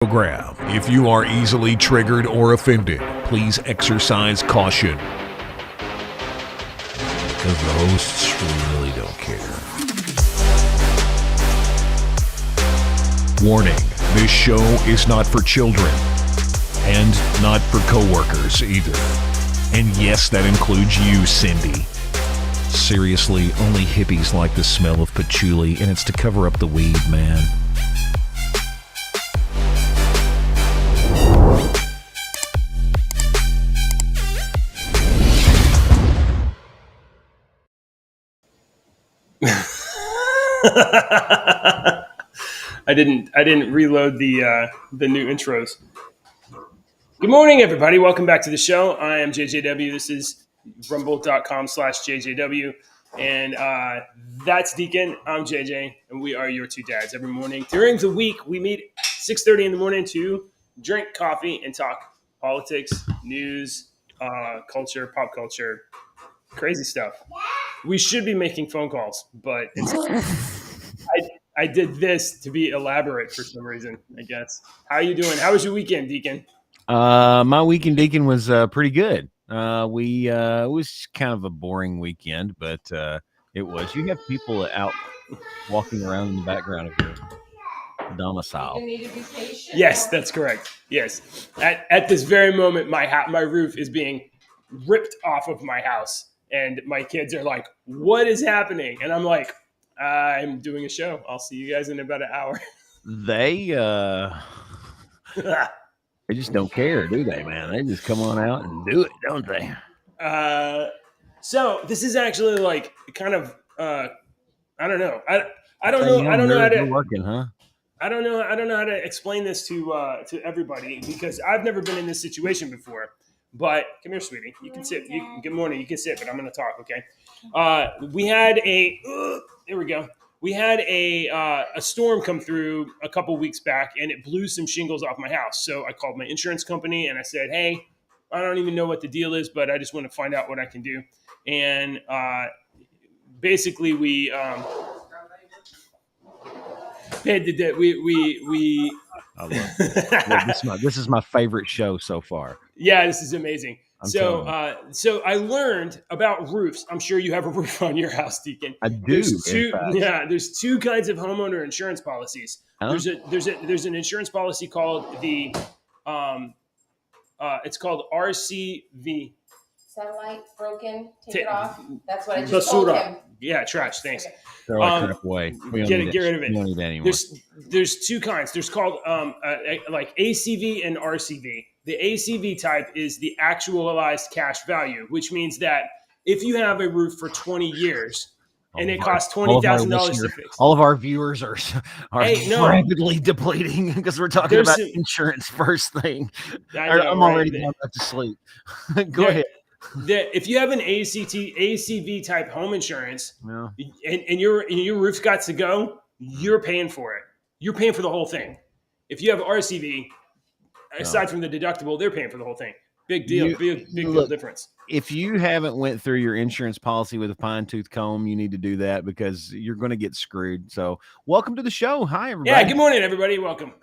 Program. If you are easily triggered or offended, please exercise caution. Because the hosts really don't care. Warning, this show is not for children. And not for coworkers either. And yes, that includes you, Cindy. Seriously, only hippies like the smell of patchouli, and it's to cover up the weed, man. I didn't reload the new intros. Good morning, everybody. Welcome back to the show. I am JJW. This is rumble.com/JJW. And that's Deacon. I'm JJ, and we are your two dads. Every morning during the week, we meet 6:30 in the morning to drink coffee and talk politics, news, culture, pop culture, crazy stuff. We should be making phone calls, but I did this to be elaborate for some reason, I guess. How you doing? How was your weekend, Deacon? My weekend, Deacon, was pretty good. It was kind of a boring weekend, but it was. You have people out walking around in the background of your domicile. You need to be patient. Yes, that's correct. Yes. At this very moment, my roof is being ripped off of my house, and my kids are like, "What is happening?" And I'm like, I'm doing a show. I'll see you guys in about an hour. They just don't care, do they, man? They just come on out and do it, don't they? So this is actually like kind of I don't know. I don't know how to working, huh? I don't know how to explain this to everybody because I've never been in this situation before. But come here, sweetie. You can sit. Good morning. You can sit, but I'm going to talk. Okay. We had there we go. We had a storm come through a couple weeks back, and it blew some shingles off my house. So I called my insurance company, and I said, "Hey, I don't even know what the deal is, but I just want to find out what I can do." And basically, we paid the debt. We. This is my favorite show so far. Yeah, this is amazing. So I learned about roofs. I'm sure you have a roof on your house, Deacon. I do. There's two kinds of homeowner insurance policies. Huh? There's an insurance policy called the it's called RCV. Satellite broken. Take it off. That's what I just told him. Yeah, trash. Thanks. Okay. Throw that crap away. Get rid of it. We don't need that anymore. There's two kinds. There's called like ACV and RCV. The ACV type is the actualized cash value, which means that if you have a roof for 20 years and it costs $20,000 to fix, all of our viewers are rapidly depleting because we're talking about insurance first thing. I'm already going to sleep. Go ahead. If you have an ACV type home insurance, and your roof's got to go, you're paying for it. You're paying for the whole thing. If you have RCV, aside from the deductible, they're paying for the whole thing. Big deal. Big deal difference. If you haven't went through your insurance policy with a fine-tooth comb, you need to do that because you're going to get screwed. So welcome to the show. Hi, everybody. Yeah, good morning, everybody. Welcome.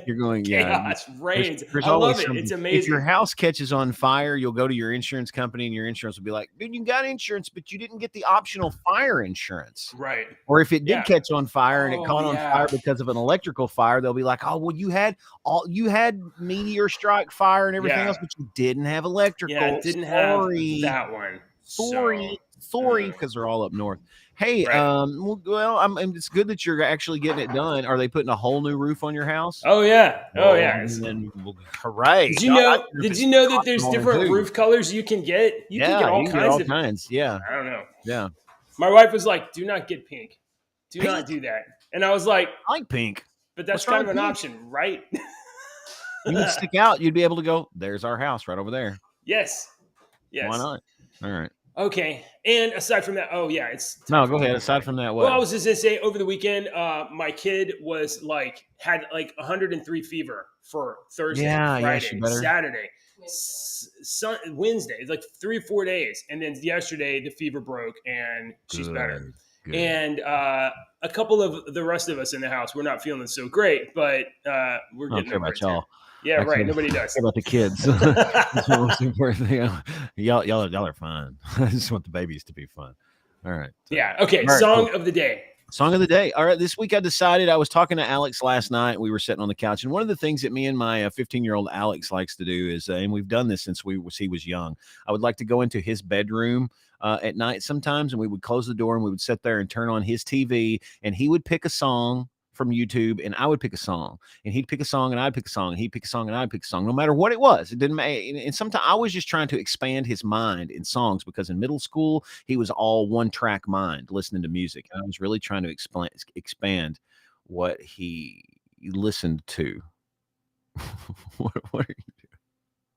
You're going, chaos reigns. I love it. It's amazing. If your house catches on fire, you'll go to your insurance company and your insurance will be like, dude, you got insurance, but you didn't get the optional fire insurance. Right. Or if it did catch on fire and it caught on fire because of an electrical fire, they'll be like, oh, well, you had meteor strike fire and everything else, but you didn't have electrical. Yeah. Didn't have that one. Sorry, because they're all up north. Hey, it's good that you're actually getting it done. Are they putting a whole new roof on your house? Oh yeah, hooray! Did you know that there's different roof colors you can get? You can get all kinds. Yeah, I don't know. Yeah, my wife was like, "Do not get pink. Do not do that." And I was like, "I like pink, but that's kind of an option, right?" You would stick out. You'd be able to go. There's our house right over there. Yes. Why not? All right. Okay. And aside from that, go ahead. Aside from that, what? Well, I was just going to say over the weekend, my kid had 103 fever for Thursday, Friday, Saturday, Wednesday, like 3 or 4 days. And then yesterday the fever broke and she's better. good. And a couple of the rest of us in the house, we're not feeling so great, but we're I don't getting care over about it too. y'all. Yeah, I right. care, Nobody I does. care about the kids. That's the most important thing. Y'all are fine. I just want the babies to be fun. All right. Yeah. Okay. All right, Song cool. of the day. Song of the day. All right. This week I decided, I was talking to Alex last night. We were sitting on the couch, and one of the things that me and my 15-year-old Alex likes to do is, and we've done this since he was young. I would like to go into his bedroom at night sometimes, and we would close the door and we would sit there and turn on his TV, and he would pick a song from YouTube, and I would pick a song, and he'd pick a song, and I'd pick a song, and he'd pick a song, and I'd pick a song, no matter what it was. It didn't matter. And sometimes I was just trying to expand his mind in songs, because in middle school he was all one track mind listening to music, and I was really trying to expand what he listened to. What are you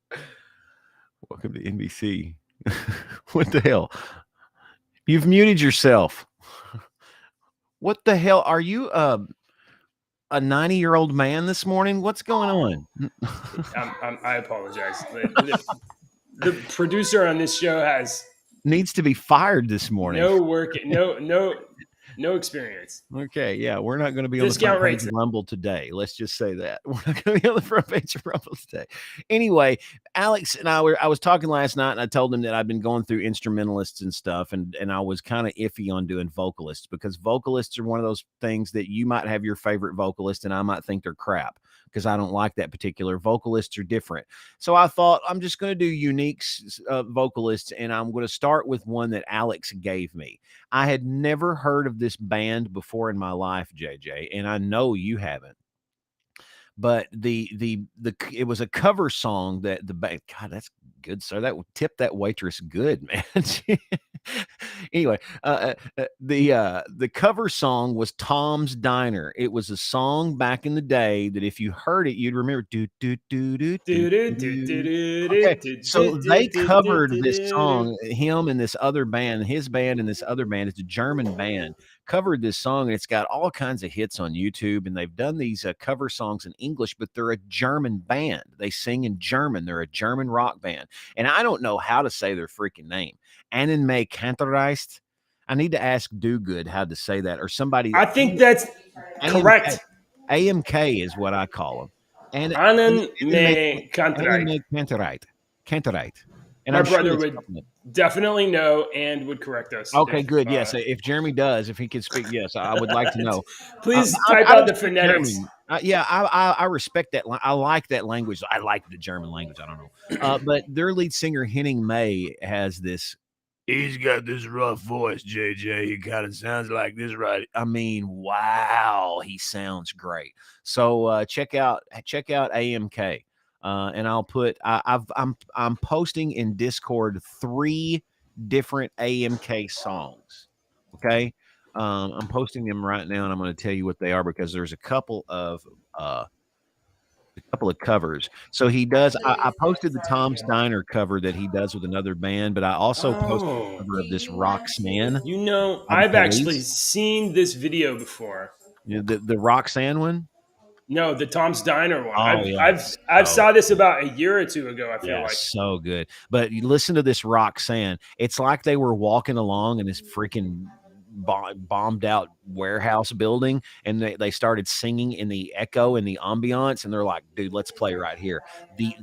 doing? Welcome to NBC. What the hell? You've muted yourself. What the hell? Are you a 90-year-old man this morning? What's going on? I apologize. The producer on this show has Needs to be fired this morning. no work, no experience. Okay, yeah, we're not going to be on the Discount front page rates. of Rumble today. Let's just say that we're not going to be on the front page of Rumble today. Anyway, Alex and I was talking last night, and I told him that I've been going through instrumentalists and stuff, and I was kind of iffy on doing vocalists, because vocalists are one of those things that you might have your favorite vocalist, and I might think they're crap because I don't like that particular. Vocalists are different. So I thought I'm just going to do unique vocalists, and I'm going to start with one that Alex gave me. I had never heard of this band before in my life, JJ, and I know you haven't. But it was a cover song that the band. God, that's good, sir. That would tip that waitress good, man. Anyway, the cover song was Tom's Diner. It was a song back in the day that if you heard it, you'd remember. Okay, so they covered this song. Him and this other band, his band and this other band, it's a German band, covered this song, and it's got all kinds of hits on YouTube. And they've done these cover songs in English, but they're a German band. They sing in German. They're a German rock band, and I don't know how to say their freaking name. Annenmay Kanterreist. I need to ask Do Good how to say that, or somebody. I think that's correct. AMK is what I call them. And Annenmay Kanterreist. Kanterreist. And My I'm brother sure would definitely know and would correct us. Okay, good. Yes, if Jeremy does, if he could speak, yes, I would like to know. Please type out the phonetics. Yeah, I respect that. I like that language. I like the German language. I don't know. But their lead singer, Henning May, has this. He's got this rough voice, JJ. He kind of sounds like this, right? I mean, wow, he sounds great. So check out AMK, and I'll put. I'm posting in Discord 3 different AMK songs. Okay, I'm posting them right now, and I'm going to tell you what they are, because there's a couple of covers. So he does. I posted the Tom's Diner cover that he does with another band, but I also posted a cover of this Roxanne. You know, I've actually seen this video before. The Roxanne one. No, the Tom's Diner one. Oh, I've saw this about a year or two ago. I feel like so good. But you listen to this Roxanne. It's like they were walking along in this freaking bombed out warehouse building, and they started singing in the echo and the ambiance, and they're like, dude, let's play right here. The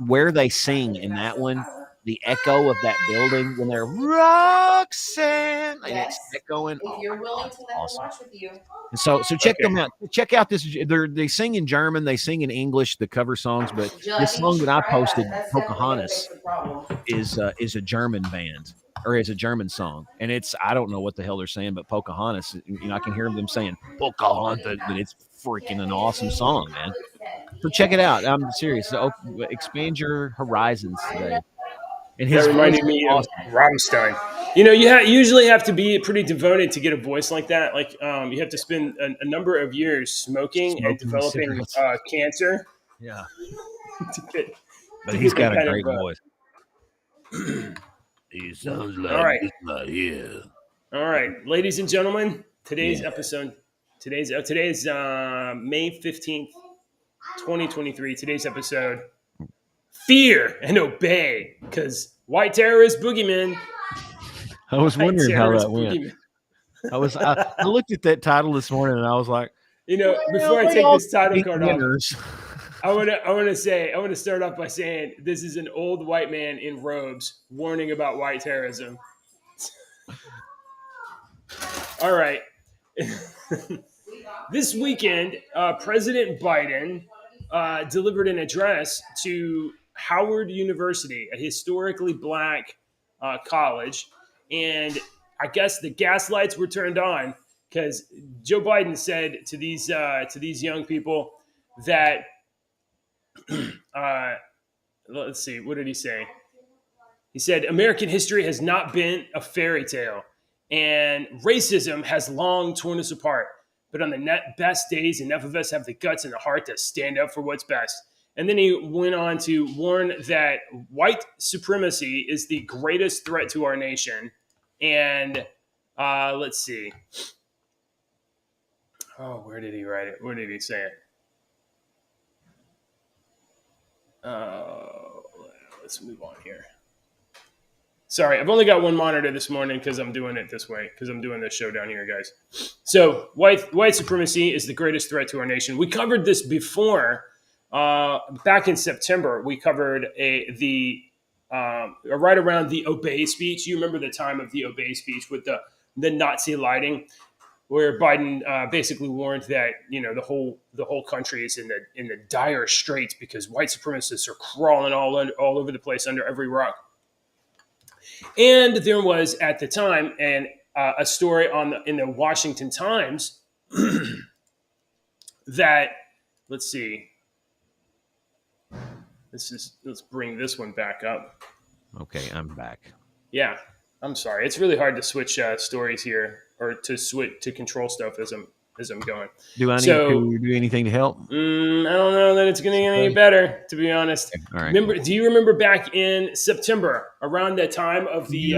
where they sing in that one, the echo of that building when they're Roxanne, and it's echoing. If you're willing to let me watch with you. So check them out. Check out this. They sing in German, they sing in English, the cover songs. But this song that I posted, Pocahontas, is a German band, or is a German song, and I don't know what the hell they're saying, but Pocahontas. You know, I can hear them saying Pocahontas, but it's freaking an awesome song, man. So check it out. I'm serious. So expand your horizons today. And that reminded me of Rammstein. You know, you usually have to be pretty devoted to get a voice like that. Like, you have to spend a number of years smoking and developing cancer. Yeah. But he's got a great voice. He sounds like this right here. All right, ladies and gentlemen, today's episode. Today's May 15th, 2023. Today's episode. Fear and obey, because white terrorist boogeyman. I was wondering how that went. I looked at that title this morning and I was like, Before I they take all this title beat card off, winners. I want to start off by saying this is an old white man in robes warning about white terrorism. All right. This weekend, President Biden delivered an address to Howard University, a historically black college, and I guess the gas lights were turned on because Joe Biden said to these young people that let's see, what did he say? He said, American history has not been a fairy tale, and racism has long torn us apart. But on the best days, enough of us have the guts and the heart to stand up for what's best. And then he went on to warn that white supremacy is the greatest threat to our nation. And let's see. Oh, where did he write it? Where did he say it? Let's move on here. Sorry, I've only got one monitor this morning because I'm doing it this way, because I'm doing this show down here, guys. So white supremacy is the greatest threat to our nation. We covered this before. Back in September, we covered right around the Obey speech. You remember the time of the Obey speech with the Nazi lighting, where Biden basically warned that the whole country is in the dire straits because white supremacists are crawling all over the place under every rock. And there was at the time a story in the Washington Times that, let's see, let's bring this one back up. Okay, I'm back. Yeah, I'm sorry. It's really hard to switch stories here, or to control stuff as I'm going. Do I need to do anything to help? I don't know that it's going to get any better, to be honest. Okay, all right. Do you remember back in September, around the time of the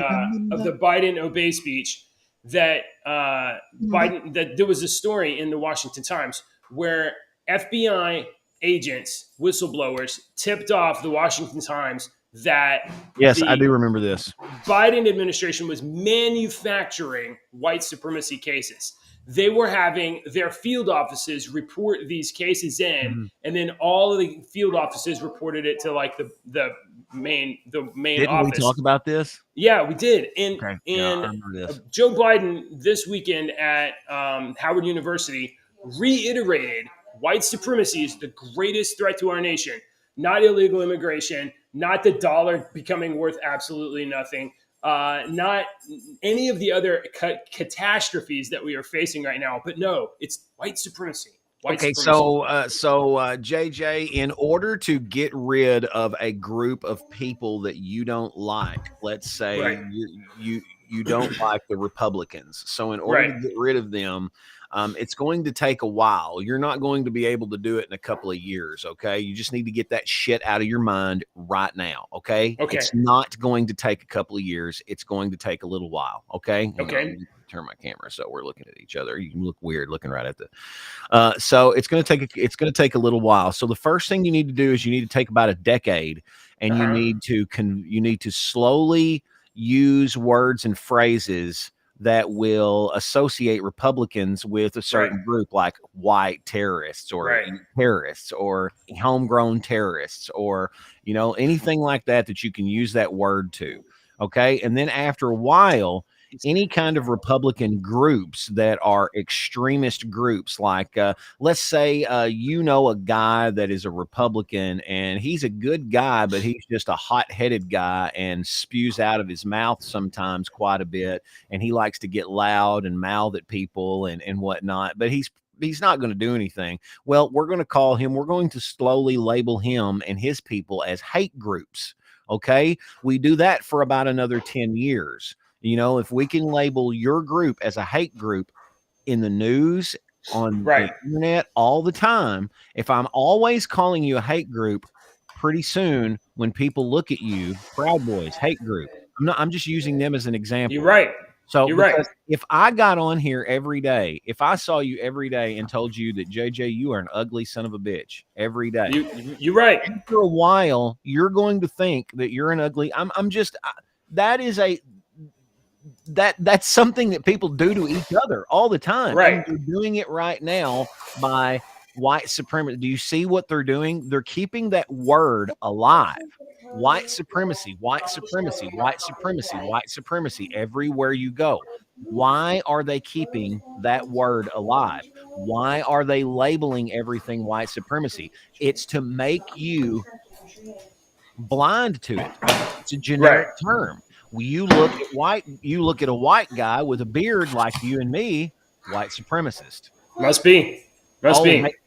Biden Obey speech, that there was a story in the Washington Times where FBI agents, whistleblowers, tipped off the Washington Times that I do remember this. Biden administration was manufacturing white supremacy cases. They were having their field offices report these cases in, and then all of the field offices reported it to like the main Didn't office. we talk about this? Yeah, we did. And I remember this. Joe Biden this weekend at Howard University reiterated white supremacy is the greatest threat to our nation, not illegal immigration, not the dollar becoming worth absolutely nothing. Not any of the other catastrophes that we are facing right now, but no, it's white supremacy. So JJ, in order to get rid of a group of people that you don't like, let's say Right. you don't like the Republicans, so in order to get rid of them, it's going to take a while. You're not going to be able to do it in a couple of years, okay? You just need to get that shit out of your mind right now, okay? It's not going to take a couple of years. It's going to take a little while, okay? Okay. Turn my camera so we're looking at each other. You can look weird looking right at the. So it's going to take a little while. So the first thing you need to do is you need to take about a decade, and you need to slowly use words and phrases that will associate Republicans with a certain group, like white terrorists or terrorists or homegrown terrorists or, anything like that you can use that word to. Okay. And then after a while, any kind of Republican groups that are extremist groups, like let's say a guy that is a Republican and he's a good guy, but he's just a hot-headed guy and spews out of his mouth sometimes quite a bit, and he likes to get loud and mouth at people and whatnot, but he's not going to do anything. Well, we're going to slowly label him and his people as hate groups. Okay, we do that for about another 10 years. If we can label your group as a hate group in the news, on the internet all the time, if I'm always calling you a hate group, pretty soon when people look at you, Proud Boys, hate group, I'm just using them as an example. You're right. So if I got on here every day, if I saw you every day and told you that, JJ, you are an ugly son of a bitch every day. You're right. After a while, you're going to think that you're an ugly. that's something that people do to each other all the time, Right. and they're doing it right now by white supremacy. Do you see what they're doing? They're keeping that word alive. White supremacy, white supremacy, white supremacy, white supremacy everywhere you go. Why are they keeping that word alive? Why are they labeling everything white supremacy? It's to make you blind to it. It's a Right. generic term. You look at a white guy with a beard like you and me, white supremacist. Must be.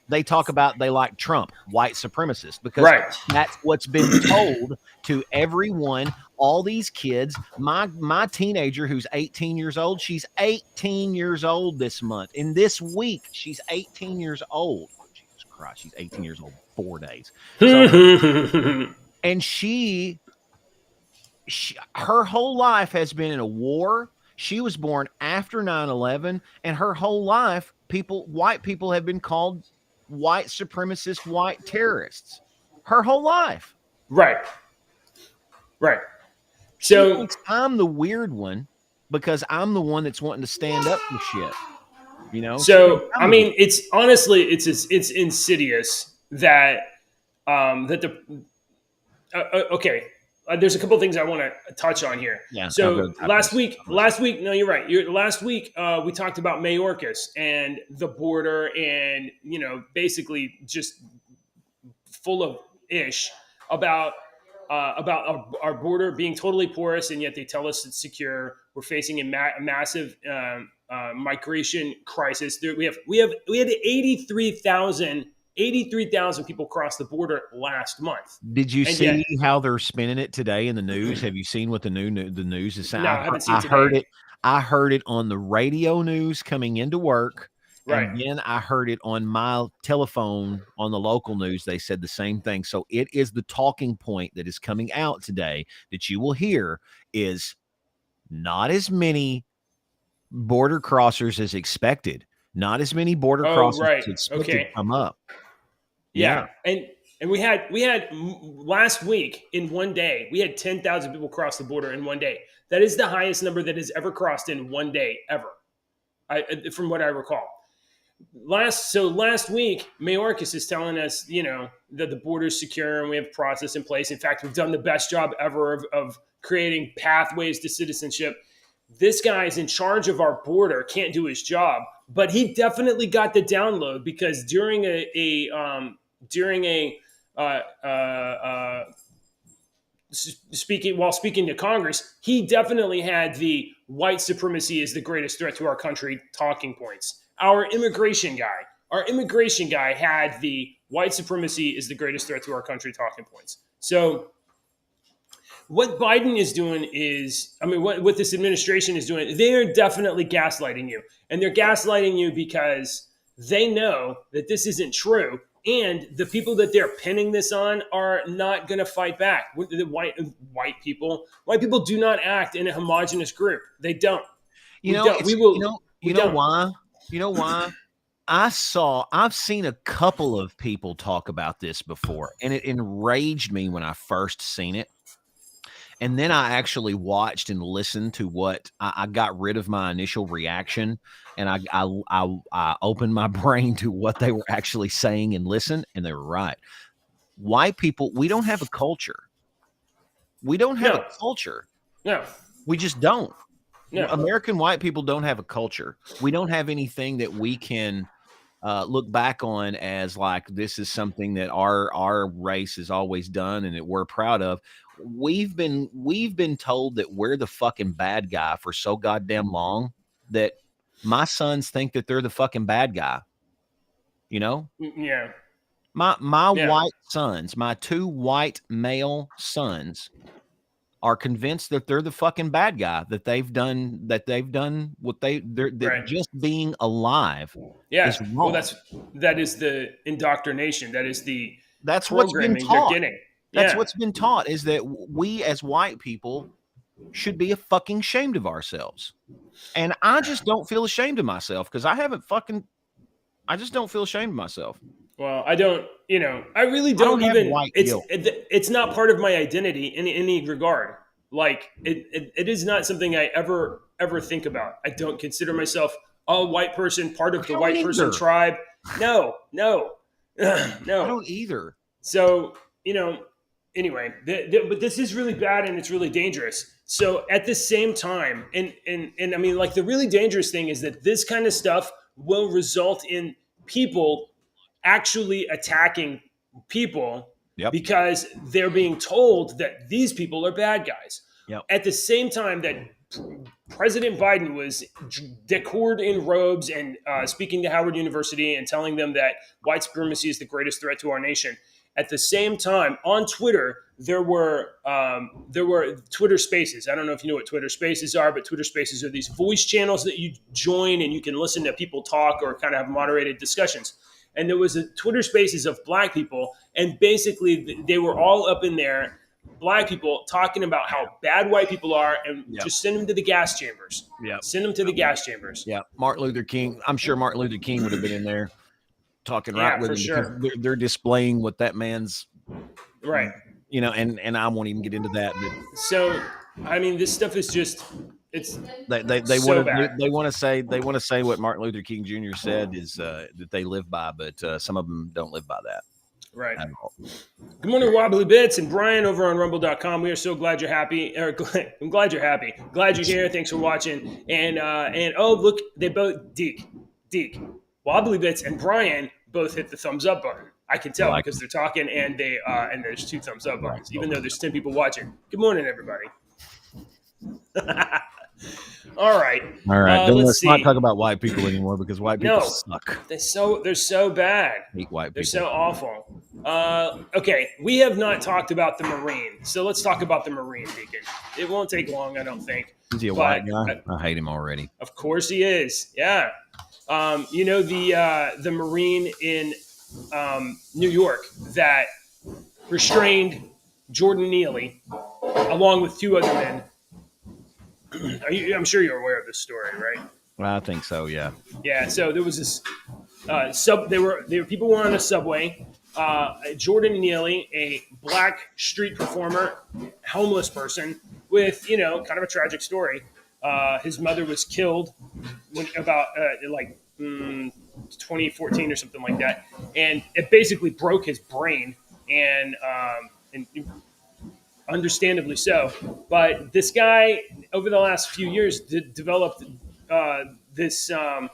They talk about they like Trump, white supremacist, because Right. that's what's been told to everyone. All these kids, my teenager who's 18 years old, she's 18 years old this month. In this week, she's 18 years old. Oh, Jesus Christ, she's 18 years old 4 days. So, and she her whole life has been in a war. She was born after 9/11, and her whole life, white people have been called white supremacist, white terrorists. Her whole life. Right. She So thinks I'm the weird one because I'm the one that's wanting to stand up for shit. You know? So I mean, it's honestly, it's insidious that the okay. There's a couple of things I want to touch on here. Yeah. So last week, no, you're right. Last week, we talked about Mayorkas and the border, and basically just full of ish about our border being totally porous, and yet they tell us it's secure. We're facing a massive migration crisis. We had 83,000 people cross the border last month. Did you see how they're spinning it today in the news? Have you seen what the news is saying? No, I haven't seen today. I heard it on the radio news coming into work. Right. And then I heard it on my telephone on the local news. They said the same thing. So it is the talking point that is coming out today that you will hear is not as many border crossers as expected. Not as many border crossers as expected come up. Yeah. And we had last week in one day, we had 10,000 people cross the border in one day. That is the highest number that has ever crossed in one day ever, from what I recall. Last week, Mayorkas is telling us, that the border is secure and we have a process in place. In fact, we've done the best job ever of creating pathways to citizenship. This guy is in charge of our border, can't do his job, but he definitely got the download because during speaking to Congress, he definitely had the white supremacy is the greatest threat to our country talking points. Our immigration guy had the white supremacy is the greatest threat to our country talking points. So what Biden is doing is, what this administration is doing, they're definitely gaslighting you. And they're gaslighting you because they know that this isn't true. And the people that they're pinning this on are not going to fight back. The white people do not act in a homogenous group. They don't. You know why? I've seen a couple of people talk about this before, and it enraged me when I first seen it. And then I actually watched and listened to what I got rid of my initial reaction, and I opened my brain to what they were actually saying and listened, and they were right. White people, we don't have a culture. We don't have a culture. No. We just don't. No. American white people don't have a culture. We don't have anything that we can look back on as like this is something that our race has always done and that we're proud of. We've been told that we're the fucking bad guy for so goddamn long that my sons think that they're the fucking bad guy. Yeah. My white sons, my two white male sons are convinced that they're the fucking bad guy, that they've done what they're right. Just being alive. Yeah. Is wrong. Well, that is the indoctrination. That's what's been taught. They're getting. That's what's been taught is that we as white people should be fucking ashamed of ourselves. And I just don't feel ashamed of myself because I just don't feel ashamed of myself. Well, I don't, I really don't even, it's not part of my identity in any regard. Like it is not something I ever ever think about. I don't consider myself a white person, part of the don't white person either. tribe. No, no. I don't either. So, anyway, but this is really bad and it's really dangerous. So at the same time, and I mean, like, the really dangerous thing is that this kind of stuff will result in people actually attacking people Yep. because they're being told that these people are bad guys. Yep. At the same time that President Biden was decored in robes and speaking to Howard University and telling them that white supremacy is the greatest threat to our nation. At the same time, on Twitter, there were Twitter Spaces. I don't know if you know what Twitter Spaces are, but Twitter Spaces are these voice channels that you join and you can listen to people talk or kind of have moderated discussions. And there was a Twitter Spaces of black people, and basically they were all up in there, black people talking about how bad white people are, and just send them to the gas chambers. Yeah, send them to the gas chambers. Yeah, Martin Luther King. I'm sure Martin Luther King would have been in there talking right with him because they're displaying what that man's right. And I won't even get into that. But so, I mean, this stuff is just they want to say what Martin Luther King Jr. said is that they live by, but some of them don't live by that. Right. Good morning, Wobbly Bits and Brian over on rumble.com. We are so glad you're happy. I'm glad you're happy. Glad you're here. Thanks for watching. And oh, look, they both Deke, Wobbly Bits and Brian both hit the thumbs up button. I can tell because they're talking and they and there's 2 thumbs up buttons, even though there's 10 people watching. Good morning, everybody. All right. Let's not talk about white people anymore because white people suck. They're so bad. I hate white people. They're so awful. Okay, we have not talked about the Marine, so let's talk about the Marine, Deacon. It won't take long, I don't think. Is he a white guy? I hate him already. Of course he is. Yeah. The Marine in New York that restrained Jordan Neely along with 2 other men. I'm sure you're aware of this story, right? Well, I think so. Yeah. Yeah. So there was this people were on a subway. Jordan Neely, a black street performer, homeless person with kind of a tragic story. His mother was killed when about 2014 or something like that, and it basically broke his brain and understandably so. But this guy, over the last few years, developed this, I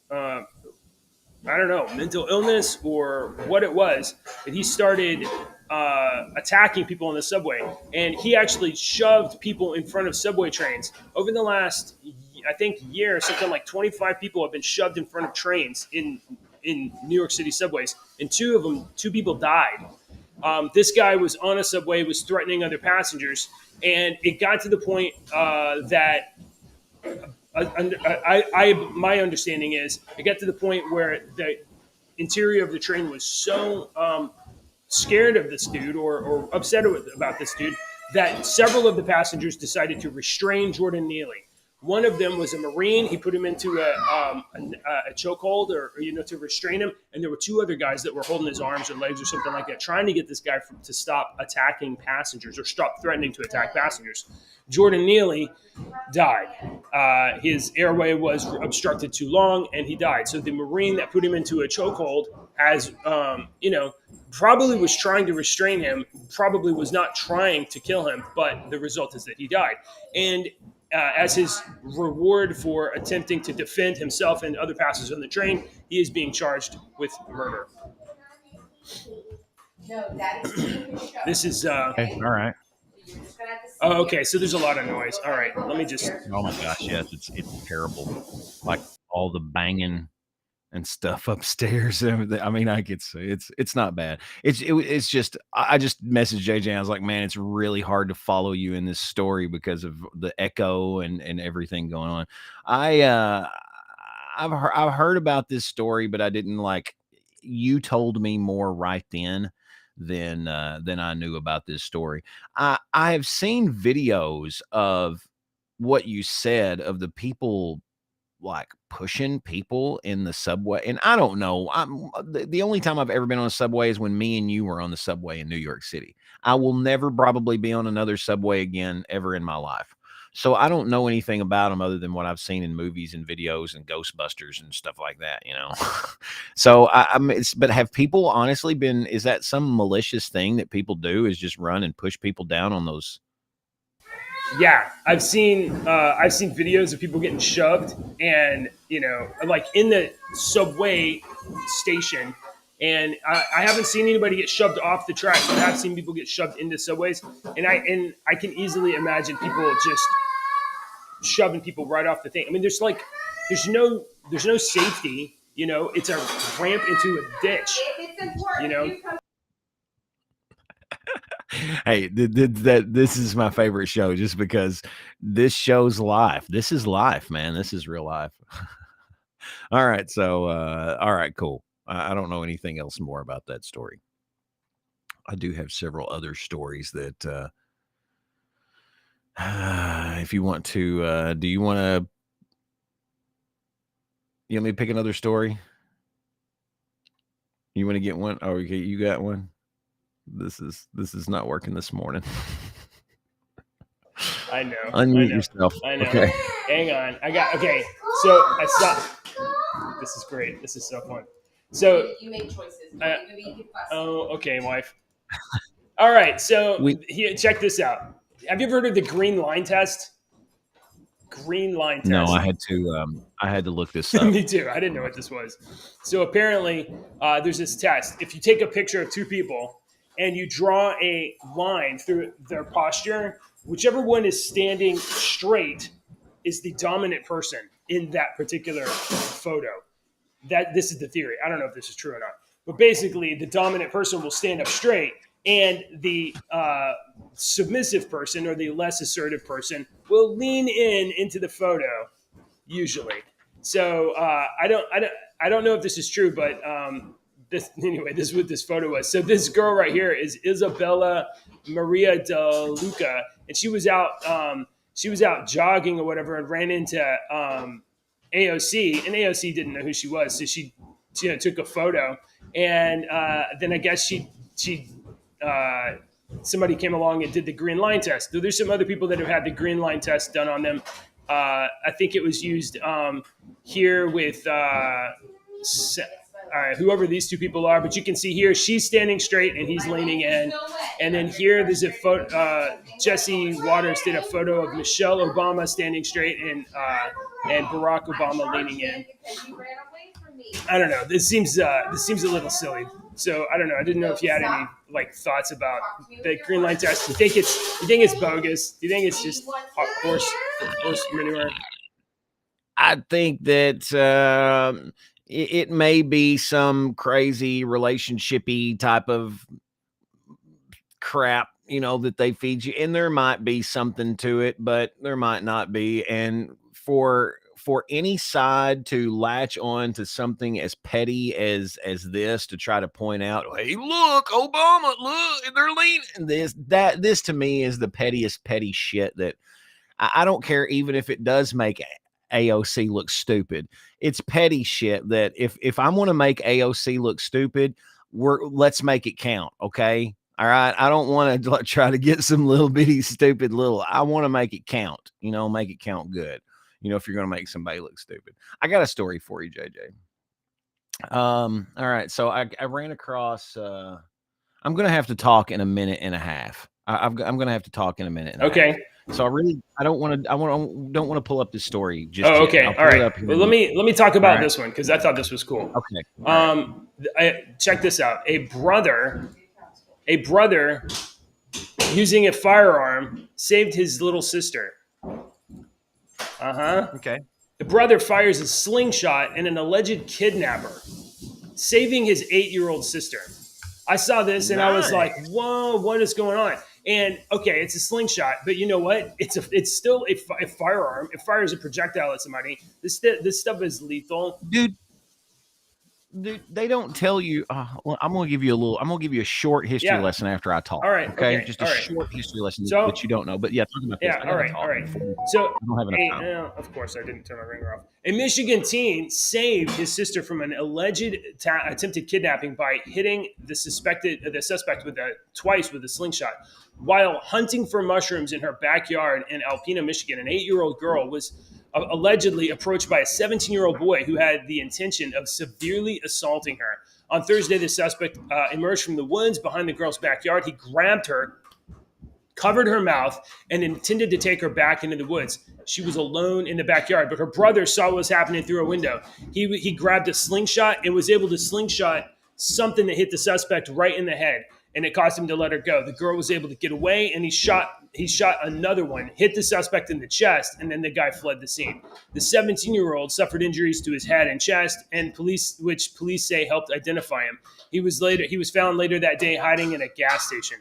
don't know, mental illness or what it was, that he started attacking people on the subway. And he actually shoved people in front of subway trains. Over the last, I think, year, something like 25 people have been shoved in front of trains in New York City subways. And 2 people died. This guy was on a subway, was threatening other passengers, and it got to the point that my understanding is it got to the point where the interior of the train was so scared of this dude or upset about this dude that several of the passengers decided to restrain Jordan Neely. One of them was a Marine. He put him into a chokehold or to restrain him. And there were 2 other guys that were holding his arms or legs or something like that, trying to get this guy to stop attacking passengers or stop threatening to attack passengers. Jordan Neely died. His airway was obstructed too long, and he died. So the Marine that put him into a chokehold has, probably was trying to restrain him, probably was not trying to kill him, but the result is that he died. And as his reward for attempting to defend himself and other passengers on the train, he is being charged with murder. No, that is this is okay, all right. Oh, okay. So there's a lot of noise. All right, let me just. Oh my gosh, yes, it's terrible. Like all the banging and stuff upstairs. I mean, it's not bad. It's just I just messaged JJ. I was like, man, it's really hard to follow you in this story because of the echo and everything going on. I've heard about this story, but I didn't you told me more right then than I knew about this story. I have seen videos of what you said of the people pushing people in the subway. And I don't know. The only time I've ever been on a subway is when me and you were on the subway in New York City. I will never probably be on another subway again ever in my life. So I don't know anything about them other than what I've seen in movies and videos and Ghostbusters and stuff like that, you know. So but have people honestly been? Is that some malicious thing that people do? Is just run and push people down on those? Yeah, I've seen videos of people getting shoved, and like in the subway station. And I haven't seen anybody get shoved off the tracks, but I've seen people get shoved into subways, and I can easily imagine people just shoving people right off the thing. I mean, there's no safety. It's a ramp into a ditch. Hey, this is my favorite show just because this show's life. This is life, man. This is real life. All right, so all right, cool. I don't know anything else more about that story. I do have several other stories that if you want to do you want to you want me to pick another story? You want to get one? Oh, okay, you got one. This is not working this morning. I know. Unmute yourself. I know. Okay. Hang on. Okay. So I saw. This is great. This is so fun. So you make choices. Okay, wife. All right. So here, check this out. Have you ever heard of the green line test? Green line test. No, I had to look this up. Me too. I didn't know what this was. So apparently, there's this test. If you take a picture of two people and you draw a line through their posture, whichever one is standing straight is the dominant person in that particular photo. This is the theory. I don't know if this is true or not. But basically, the dominant person will stand up straight, and the submissive person or the less assertive person will lean into the photo, usually. So I don't know if this is true, but this is what this photo was. So this girl right here is Isabella Maria de Luca, and she was out jogging or whatever and ran into AOC, and AOC didn't know who she was, so she took a photo, and then I guess she somebody came along and did the green line test. There's some other people that have had the green line test done on them. I think it was used here with whoever these two people are, but you can see here she's standing straight and he's leaning in, and then here there's a photo. Jesse Waters did a photo of Michelle Obama standing straight and Barack Obama leaning in. I don't know. This seems a little silly. So I don't know. I didn't know if you had any thoughts about the green line test. Do you think it's bogus? Do you think it's just horse manure? I think that it may be some crazy relationshipy type of crap, that they feed you, and there might be something to it, but there might not be. And for any side to latch on to something as petty as this to try to point out, hey, look, Obama, look, they're leaning. This to me is the pettiest petty shit that I don't care, even if it does make AOC look stupid. It's petty shit that if I want to make AOC look stupid, let's make it count, okay? All right, I don't want to try to get some little bitty stupid little. I want to make it count, make it count good. If you're going to make somebody look stupid. I got a story for you, JJ. All right, so I ran across. I'm going to have to talk in a minute and a half. I'm going to have to talk in a minute. And a half. So I don't want to pull up this story. Just yet. Okay. All right. Well, let me talk about this one because I thought this was cool. Okay. Check this out. A brother using a firearm saved his little sister. Okay. The brother fires a slingshot at an alleged kidnapper, saving his 8-year-old sister. I saw this and I was like, whoa, what is going on? And okay, it's a slingshot, but you know what? It's still a firearm. It fires a projectile at somebody. This stuff is lethal. Dude, they don't tell you. Well, I'm gonna give you a short history lesson after I talk. All right. Okay, Okay. just All a right. short history lesson So- that you don't know. But yeah, talking about this, Yeah. I All gotta right. talk. All right. So, I don't have enough time. of course, I didn't turn my ringer off. A Michigan teen saved his sister from an alleged attempted kidnapping by hitting the suspect with twice with a slingshot. While hunting for mushrooms in her backyard in Alpena, Michigan, an 8-year-old girl was allegedly approached by a 17-year-old boy who had the intention of severely assaulting her. On Thursday, the suspect emerged from the woods behind the girl's backyard. He grabbed her, covered her mouth, and intended to take her back into the woods. She was alone in the backyard, but her brother saw what was happening through a window. He grabbed a slingshot and was able to slingshot something that hit the suspect right in the head, and it caused him to let her go. The girl was able to get away, and he shot another one, hit the suspect in the chest, and then the guy fled the scene. The 17-year-old suffered injuries to his head and chest, and police say helped identify him. He was found later that day hiding in a gas station.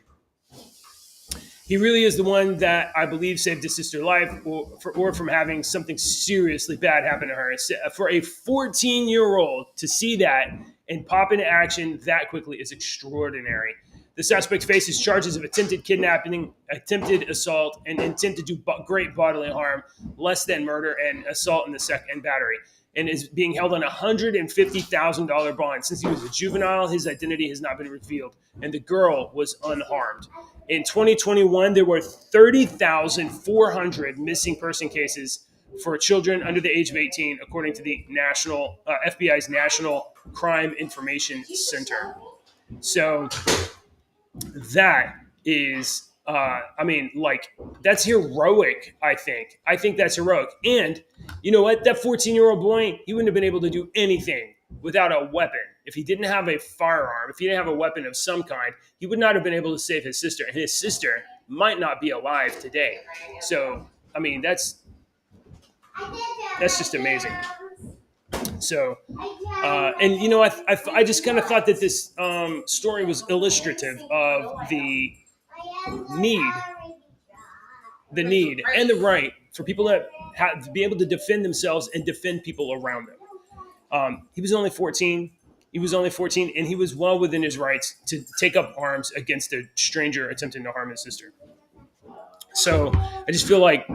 He really is the one that I believe saved his sister's life, or from having something seriously bad happen to her. For a 14-year-old to see that and pop into action that quickly is extraordinary. The suspect faces charges of attempted kidnapping, attempted assault, and intent to do great bodily harm, less than murder, and assault and battery, and is being held on a $150,000 bond. Since he was a juvenile, his identity has not been revealed, and the girl was unharmed. In 2021, there were 30,400 missing person cases for children under the age of 18, according to the FBI's National Crime Information Center. So that is, that's heroic, I think. I think that's heroic. And you know what? That 14-year-old boy, he wouldn't have been able to do anything without a weapon. If he didn't have a firearm, if he didn't have a weapon of some kind, he would not have been able to save his sister. And his sister might not be alive today. So, I mean, that's just amazing. So, and you know, I just kind of thought that this story was illustrative of the need and the right for people that have to be able to defend themselves and defend people around them. He was only 14. And he was well within his rights to take up arms against a stranger attempting to harm his sister. So I feel like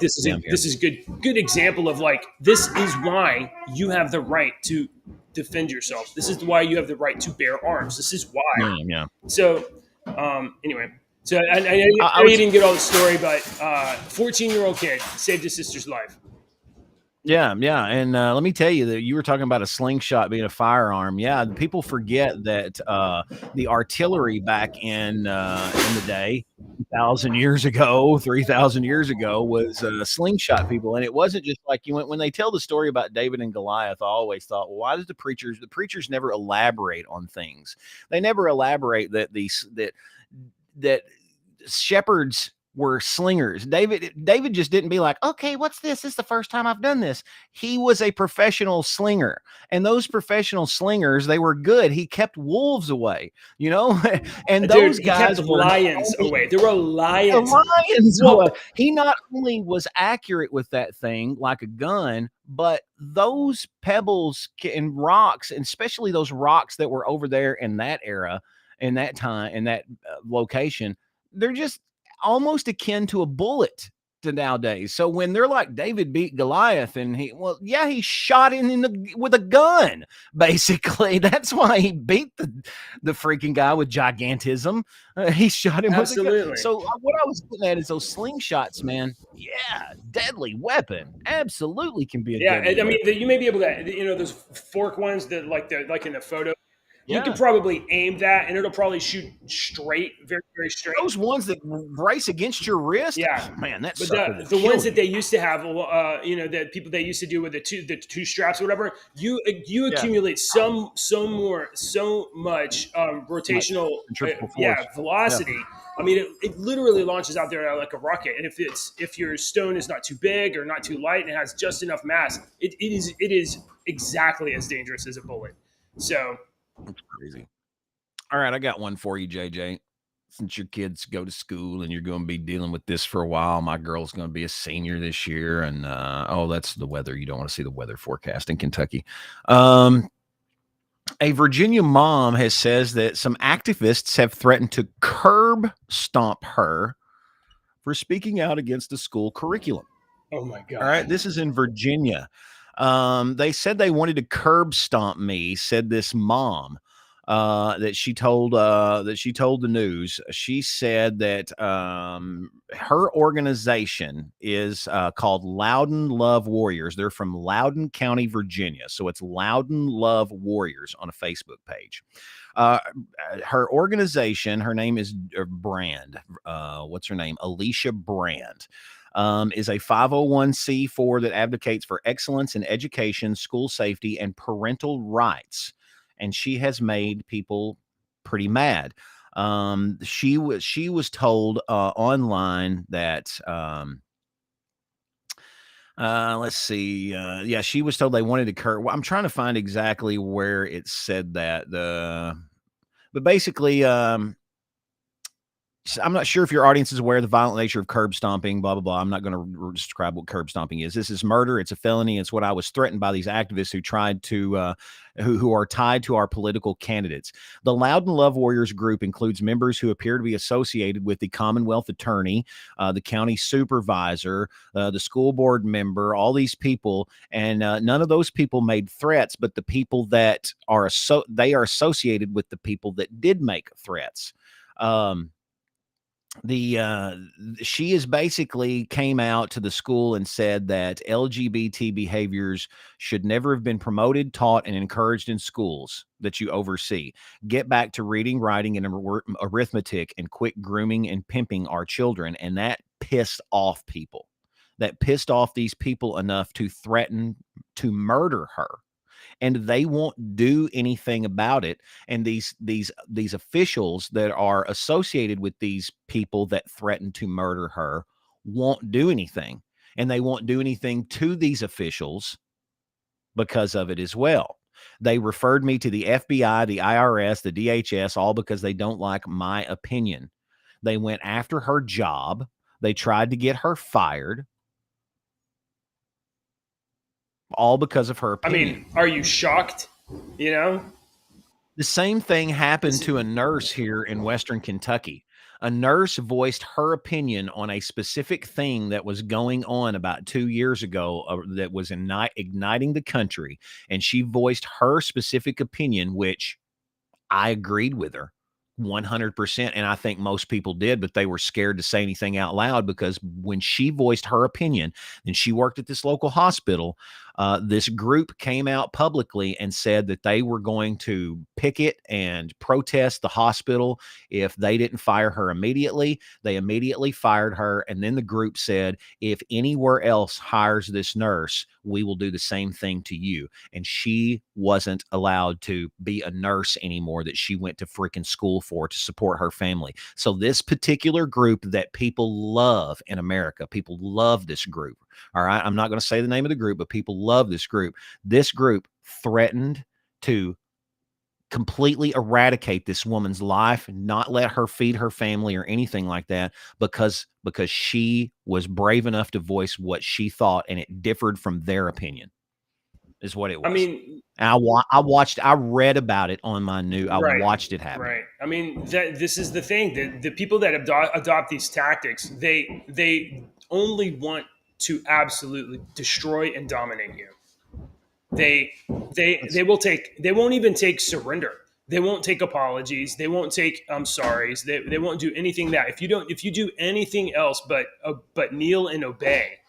this is good example of like, this is why you have the right to defend yourself. This is why you have the right to bear arms. This is why. Yeah. So anyway, so I know you didn't get all the story, but 14-year-old kid saved his sister's life. Yeah, and let me tell you that you were talking about a slingshot being a firearm. Yeah, people forget that the artillery back in the day, 2,000 years ago, 3,000 years ago, was slingshot people, and it wasn't just like when they tell the story about David and Goliath. I always thought, well, why does the preachers never elaborate on things? They never elaborate that that shepherds were slingers. David just didn't be like, okay, what's this? This is the first time I've done this. He was a professional slinger, and those professional slingers, they were good. He kept wolves away, and those guys kept lions away. There were lions. Away. He not only was accurate with that thing like a gun, but those pebbles and rocks, and especially those rocks that were over there in that era, in that time, in that location, they're just almost akin to a bullet to nowadays. So when they're like, David beat Goliath, and he shot him with a gun, basically. That's why he beat the freaking guy with gigantism. He shot him with a gun. So what I was getting at is those slingshots, man. Yeah, deadly weapon. Absolutely can be a deadly weapon. You may be able to, those fork ones that like in the photo. You can probably aim that, and it'll probably shoot straight, very, very straight. Those ones that brace against your wrist, man, that's the ones that they used to have, that people they used to do with the two straps or whatever. You accumulate so much rotational velocity. Yeah. I mean, it literally launches out there like a rocket, and if your stone is not too big or not too light and it has just enough mass, it is exactly as dangerous as a bullet. So. That's crazy. All right, I got one for you, JJ. Since your kids go to school and you're going to be dealing with this for a while, my girl's going to be a senior this year, and that's the weather. You don't want to see the weather forecast in Kentucky. A Virginia mom says that some activists have threatened to curb stomp her for speaking out against the school curriculum. Oh my All right, God. this is in Virginia. They said they wanted to curb stomp me, said this mom. That she told the news. She said that her organization is called Loudon Love Warriors. They're from Loudon County, Virginia. So it's Loudon Love Warriors on a Facebook page. Uh, Her organization, her name is Brand. What's her name? Alicia Brand. Is a 501c4 that advocates for excellence in education, school safety, and parental rights. And she has made people pretty mad. She was told online that let's see. Yeah, she was told they wanted to curb. Well, I'm trying to find exactly where it said that. But basically, I'm not sure if your audience is aware of the violent nature of curb stomping, blah, blah, blah. I'm not going to describe what curb stomping is. This is murder. It's a felony. It's what I was threatened by these activists who tried to, who are tied to our political candidates. The Loudon Love Warriors group includes members who appear to be associated with the Commonwealth attorney, the county supervisor, the school board member, all these people. And none of those people made threats, but the people that are, they are associated with the people that did make threats. She is basically came out to the school and said that LGBT behaviors should never have been promoted, taught, and encouraged in schools that you oversee. Get back to reading, writing, and arithmetic, and quit grooming and pimping our children. And that pissed off people. That pissed off these people enough to threaten to murder her. And they won't do anything about it. And these officials that are associated with these people that threaten to murder her won't do anything. And they won't do anything to these officials because of it as well. They referred me to the FBI, the IRS, the DHS, all because they don't like my opinion. They went after her job. They tried to get her fired. All because of her opinion. I mean, are you shocked? You know? The same thing happened to a nurse here in Western Kentucky. A nurse voiced her opinion on a specific thing that was going on about 2 years ago that was igniting the country. And she voiced her specific opinion, which I agreed with her 100%. And I think most people did, but they were scared to say anything out loud because when she voiced her opinion and she worked at this local hospital, this group came out publicly and said that they were going to picket and protest the hospital if they didn't fire her immediately. They immediately fired her. And then the group said, if anywhere else hires this nurse, we will do the same thing to you. And she wasn't allowed to be a nurse anymore that she went to freaking school for to support her family. So this particular group that people love in America, people love this group. All right. I'm not going to say the name of the group, but people love this group. This group threatened to completely eradicate this woman's life, not let her feed her family or anything like that because she was brave enough to voice what she thought and it differed from their opinion is what it was. I mean, I read about it on my I watched it happen. Right. I mean, this is the thing. The people that adopt these tactics, they only want to absolutely destroy and dominate you. They won't even take surrender. They won't take apologies. They won't take I'm sorries. They won't do anything that if you do anything else but kneel and obey,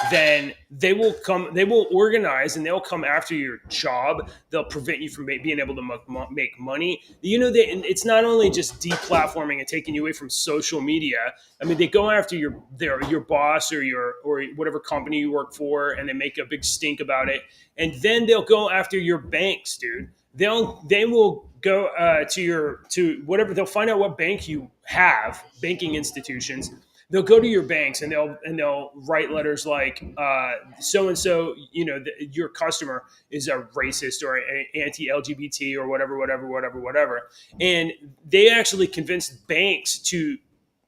then they will organize and they'll come after your job. They'll prevent you from being able to make money. It's not only just deplatforming and taking you away from social media. I mean, they go after your boss or whatever company you work for, and they make a big stink about it. And then they'll go after your banks, dude. They will go to whatever. They'll find out what bank you have, banking institutions. They'll go to your banks and they'll write letters like so and so. Your customer is a racist or anti-LGBT or whatever. And they actually convince banks to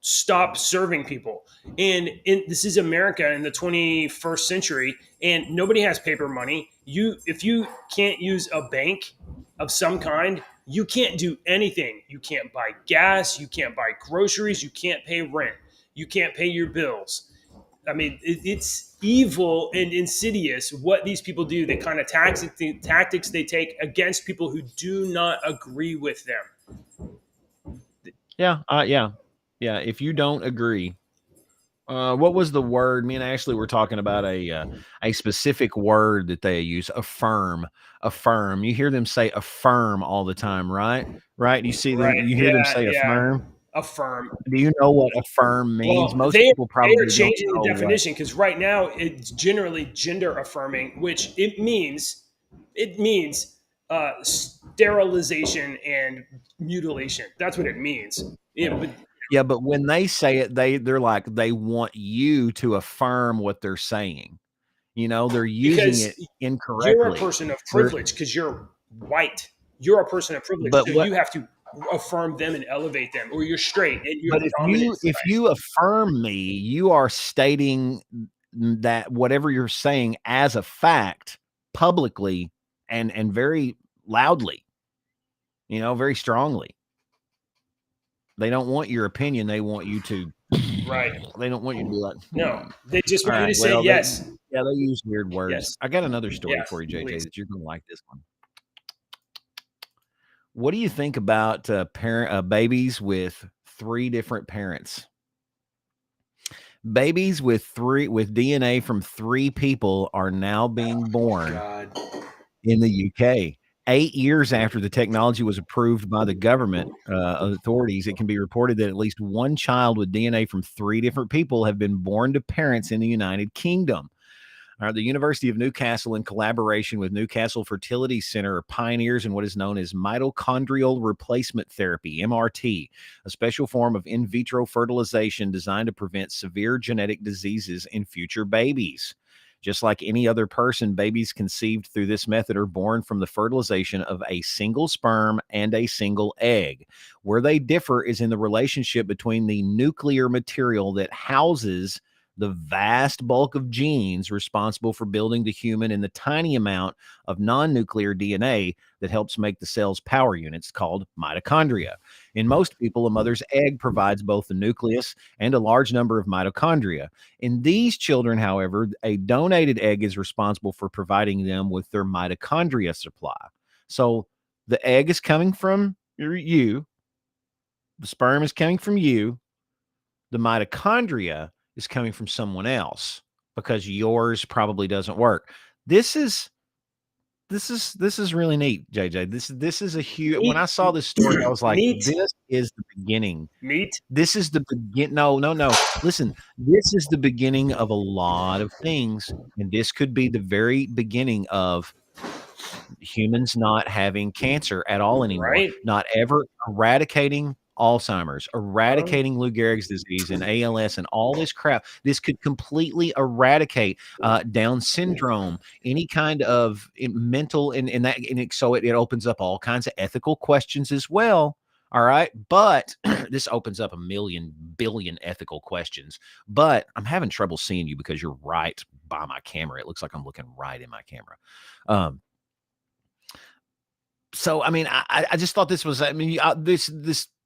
stop serving people. And this is America in the 21st century, and nobody has paper money. If you can't use a bank of some kind, you can't do anything. You can't buy gas, you can't buy groceries, you can't pay rent, you can't pay your bills. I mean, it's evil and insidious what these people do. The kind of tactics they take against people who do not agree with them. Yeah. If you don't agree, what was the word? Me and Ashley were talking about a specific word that they use. Affirm. Affirm. You hear them say affirm all the time, right? Right. You see them. Right? You hear them Yeah, say yeah. affirm. Affirm. Do you know what affirm means? Well, Most they people they are probably don't changing the know what. definition because right now it's generally gender affirming, which it means sterilization and mutilation. That's what it means. Yeah, but Yeah, but when they say it, they're like they want you to affirm what they're saying. They're using because it you're a incorrectly. person of They're, privilege because you're white. You're a person of privilege, but so what you have to affirm them and elevate them, or you're straight and you're But the dominant if side. you affirm me, you are stating that whatever you're saying as a fact publicly and very loudly, very strongly. They don't want your opinion. They want you to. Right? They don't want you to be like, No, they just all want you to right. say Well, yes, they use weird words. yes, I got another story yes, for you, JJ, please. that you're gonna like this one. What do you think about babies with 3 different parents? Babies with DNA from 3 people are now being born God. in the UK. 8 years after the technology was approved by the government authorities, it can be reported that at least one child with DNA from 3 different people have been born to parents in the United Kingdom. The University of Newcastle, in collaboration with Newcastle Fertility Center, are pioneers in what is known as mitochondrial replacement therapy, MRT, a special form of in vitro fertilization designed to prevent severe genetic diseases in future babies. Just like any other person, babies conceived through this method are born from the fertilization of a single sperm and a single egg. Where they differ is in the relationship between the nuclear material that houses the vast bulk of genes responsible for building the human and the tiny amount of non-nuclear DNA that helps make the cell's power units called mitochondria. In most people, a mother's egg provides both the nucleus and a large number of mitochondria. In these children, however, a donated egg is responsible for providing them with their mitochondria supply. So the egg is coming from you, the sperm is coming from you, the mitochondria is coming from someone else because yours probably doesn't work. This is really neat, JJ. This is a huge. When I Meat, saw this story, I was like, meat, this is the beginning. meat. This is the begin. No, no, no. Listen, this is the beginning of a lot of things, and this could be the very beginning of humans not having cancer at all anymore, Right? not ever eradicating Alzheimer's, Um, eradicating Lou Gehrig's disease and ALS and all this crap. This could completely eradicate Down syndrome, any kind of mental, and that, so it opens up all kinds of ethical questions as well. All right. But this opens up a million billion ethical questions. But I'm having trouble seeing you because you're right by my camera. It looks like I'm looking right in my camera. So, I mean, I just thought this was, I mean, this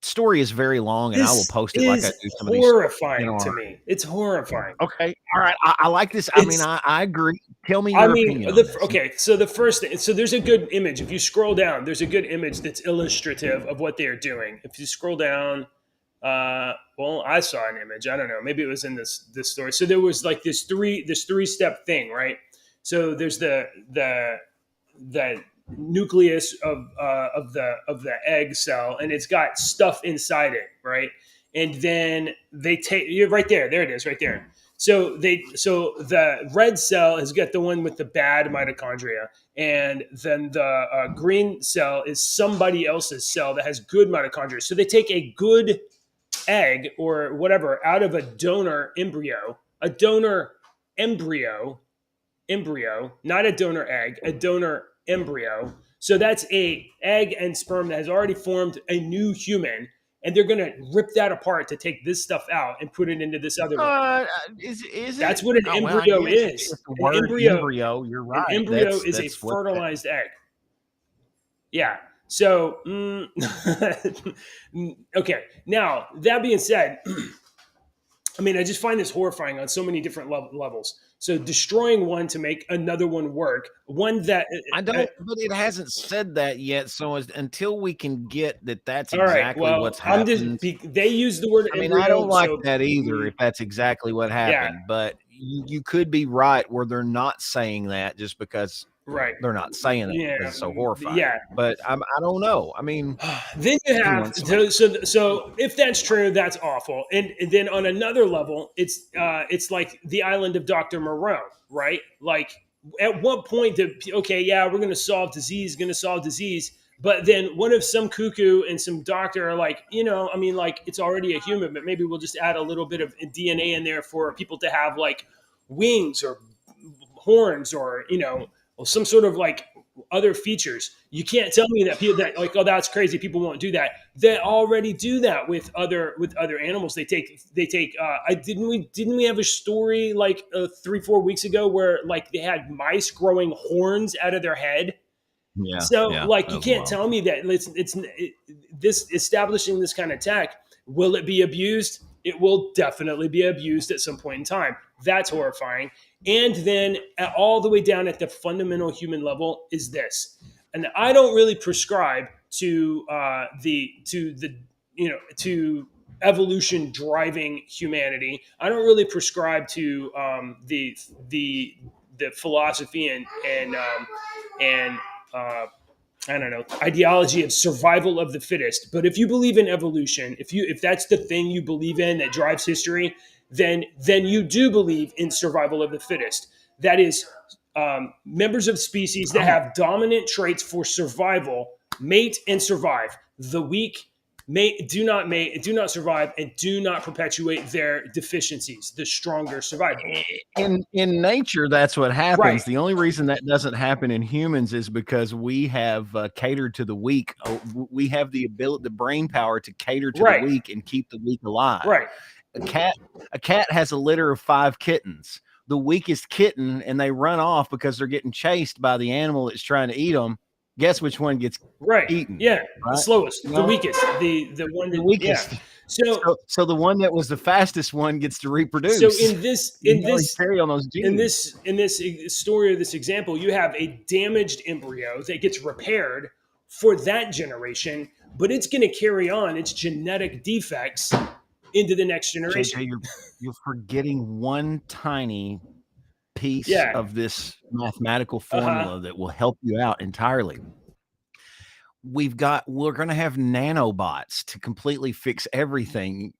story is very long, and I will this post it like I is do some of these, horrifying to me. It's horrifying. Okay. All right. I like this. I mean, It's I agree. Tell me I your mean, opinion on this. okay. So the first thing, so there's a good image. If you scroll down, there's a good image that's illustrative of what they are doing. If you scroll down, well, I saw an image. I don't know. Maybe it was in this story. So there was like this three step thing, right? So there's the nucleus of the egg cell, and it's got stuff inside it, right? And then they take you're right there. There it is, right there. So the red cell has got the one with the bad mitochondria, and then the green cell is somebody else's cell that has good mitochondria. So they take a good egg or whatever out of a donor embryo, not a donor egg, a donor embryo. So that's a egg and sperm that has already formed a new human, and they're going to rip that apart to take this stuff out and put it into this other one. Is That's it? what an Oh, well, embryo yeah, it's is. the An word embryo. You're right. embryo is a That's what that, fertilized egg. Yeah. So, okay. Now, that being said, I mean, I just find this horrifying on so many different levels. So, destroying one to make another one work, one that I don't, but it hasn't said that yet. So until we can get that, that's all right. exactly Well, what's I'm just happened. they use the word I mean, embryo. I don't like so, that either. If that's exactly what happened, but you could be right where they're not saying that just because right. they're not saying it because it's so horrifying. Yeah. But I don't know. I mean, then you have so if that's true, that's awful. And then on another level, it's like the island of Dr. Moreau, right? Like at what point did okay, yeah, we're going to solve disease, but then what if some cuckoo and some doctor are like, I mean, like it's already a human, but maybe we'll just add a little bit of DNA in there for people to have like wings or horns or some sort of like other features. You can't tell me that people that like, oh, that's crazy. People won't do that. They already do that with other animals. They take. I didn't we have a story like 3-4 weeks ago where like they had mice growing horns out of their head. yeah. So yeah, like you can't tell me that this establishing this kind of tech. Will it be abused? It will definitely be abused at some point in time. That's horrifying. And then all the way down at the fundamental human level is this. And I don't really prescribe to to evolution driving humanity. I don't really prescribe to the philosophy and I don't know, ideology of survival of the fittest. But if you believe in evolution, if that's the thing you believe in that drives history, then you do believe in survival of the fittest. That is, members of species that have dominant traits for survival mate and survive. The weak do not survive and do not perpetuate their deficiencies. The stronger survive. In nature, that's what happens. Right. The only reason that doesn't happen in humans is because we have catered to the weak. We have the ability, the brain power to cater to Right. the weak and keep the weak alive. Right. A cat has a litter of 5 kittens. The weakest kitten, and they run off because they're getting chased by the animal that's trying to eat them. Guess which one gets Right. eaten? Yeah. Right? The slowest, You the know? weakest, the one that The weakest. Yeah. So the one that was the fastest one gets to reproduce. So in this carry on those genes. in this story or this example, you have a damaged embryo that gets repaired for that generation, but it's going to carry on its genetic defects into the next generation. JJ, you're forgetting one tiny piece Yeah. of this mathematical formula that will help you out entirely. We're going to have nanobots to completely fix everything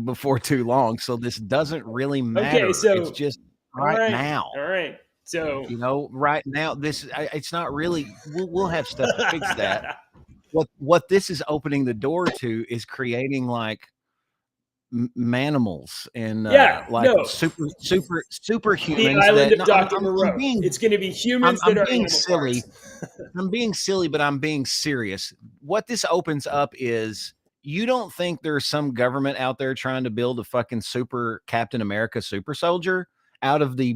before too long. So this doesn't really matter. Okay, so it's just right now. All right. So right now, it's not really. We'll have stuff to fix that. What this is opening the door to is creating like manimals and superhumans. The island of Dr. Moreau. It's going to be humans that are being animal silly. parts. I'm being silly, but I'm being serious. What this opens up is, you don't think there's some government out there trying to build a fucking super Captain America super soldier out of the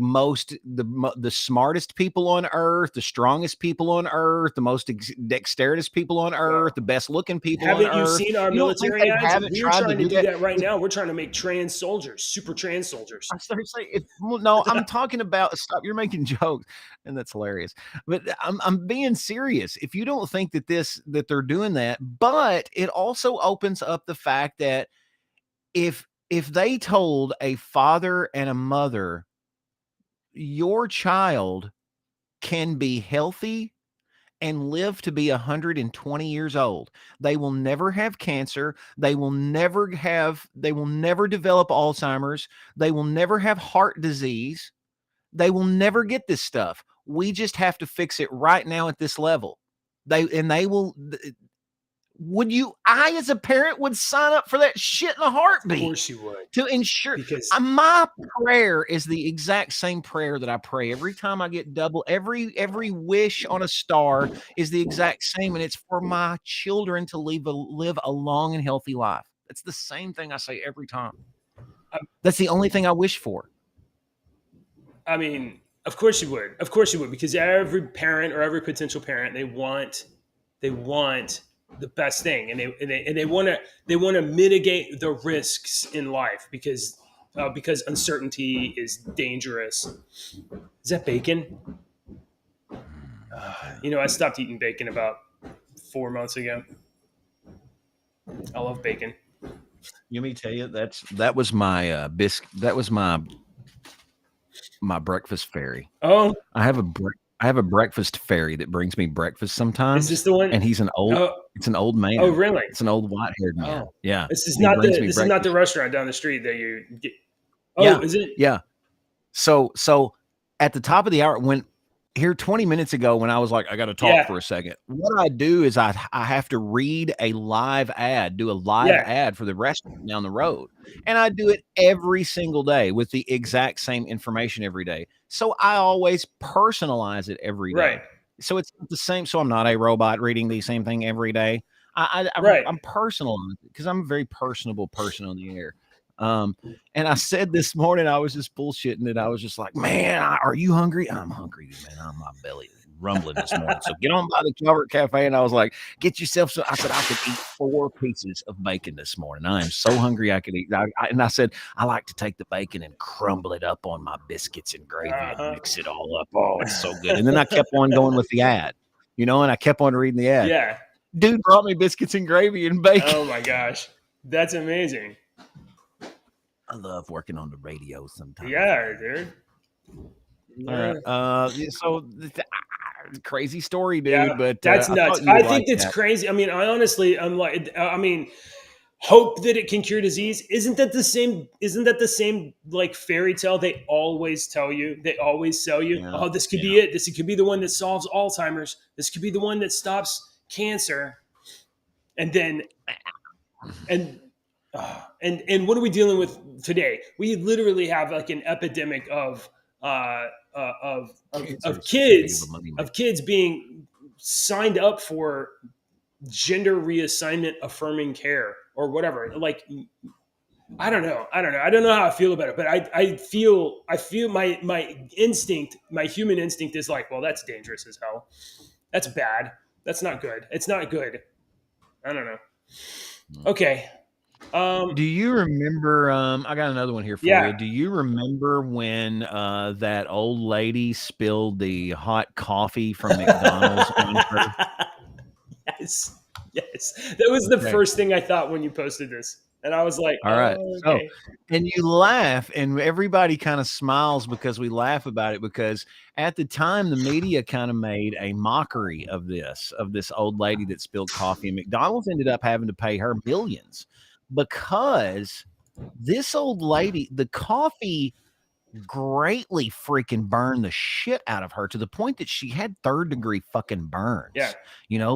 smartest people on earth, the strongest people on earth, the most dexterous people on earth, the best looking people on earth. Haven't you seen our military ads? We're trying to do that right now. We're trying to make trans soldiers, super trans soldiers. I'm talking about, stop, you're making jokes, and that's hilarious. But I'm being serious. If you don't think that they're doing that, but it also opens up the fact that if they told a father and a mother, your child can be healthy and live to be 120 years old. They will never have cancer. They will never develop Alzheimer's. They will never have heart disease. They will never get this stuff. We just have to fix it right now at this level. They will. I as a parent would sign up for that shit in a heartbeat. Of course you would. To ensure, because my prayer is the exact same prayer that I pray every time I get double. Every wish on a star is the exact same, and it's for my children to live a long and healthy life. It's the same thing I say every time. That's the only thing I wish for. I mean, of course you would. Of course you would, because every parent or every potential parent, they want the best thing, and they want to mitigate the risks in life because uncertainty is dangerous. Is that bacon? I stopped eating bacon about 4 months ago. I love bacon. You me tell you that was my that was my breakfast fairy. Oh, I have a breakfast fairy that brings me breakfast sometimes. is this the one? And he's an old it's an old man. Oh, really? It's an old white-haired man. Oh. Yeah. This is And he not brings me this is not the breakfast. restaurant down the street that you get. Oh, Yeah. is it? Yeah. So at the top of the hour, when here 20 minutes ago, when I was like, I got to talk Yeah. for a second, what I do is I have to read a live ad, do a live Yeah. ad for the restaurant down the road. And I do it every single day with the exact same information every day. So I always personalize it every day. Right. So it's the same. So I'm not a robot reading the same thing every day. Right. I'm personalized because I'm a very personable person on the air. And I said this morning, I was just bullshitting it. I was just like, man, are you hungry? I'm hungry, man. My belly is rumbling this morning. So get on by the Calvert Cafe. And I was like, get yourself some. I said, I could eat 4 pieces of bacon this morning. I am so hungry I could eat. And I said, I like to take the bacon and crumble it up on my biscuits and gravy and mix it all up. Oh, it's so good. And then I kept on going with the ad, and I kept on reading the ad. Yeah. Dude brought me biscuits and gravy and bacon. Oh my gosh. That's amazing. I love working on the radio sometimes. Yeah, dude. All right. So crazy story, dude. Yeah, But that's nuts. I think it's that. crazy. I mean, I'm like, hope that it can cure disease. Isn't that the same like fairy tale they always tell you? They always sell you, Yeah, oh, this could be it. This could be the one that solves Alzheimer's. This could be the one that stops cancer. And then, and what are we dealing with today? We literally have like an epidemic of kids being signed up for gender reassignment affirming care or whatever. Like, I don't know how I feel about it, but I feel my instinct, my human instinct is like, well, that's dangerous as hell. That's bad. That's not good. It's not good. I don't know. Okay. Do you remember? I got another one here for you. Do you remember when that old lady spilled the hot coffee from McDonald's on her? Yes. That was the first thing I thought when you posted this. And I was like, all right. Okay. So, and you laugh, and everybody kind of smiles because we laugh about it, because at the time the media kind of made a mockery of this old lady that spilled coffee, and McDonald's ended up having to pay her millions because this old lady, the coffee greatly freaking burned the shit out of her to the point that she had 3rd-degree fucking burns. Yeah.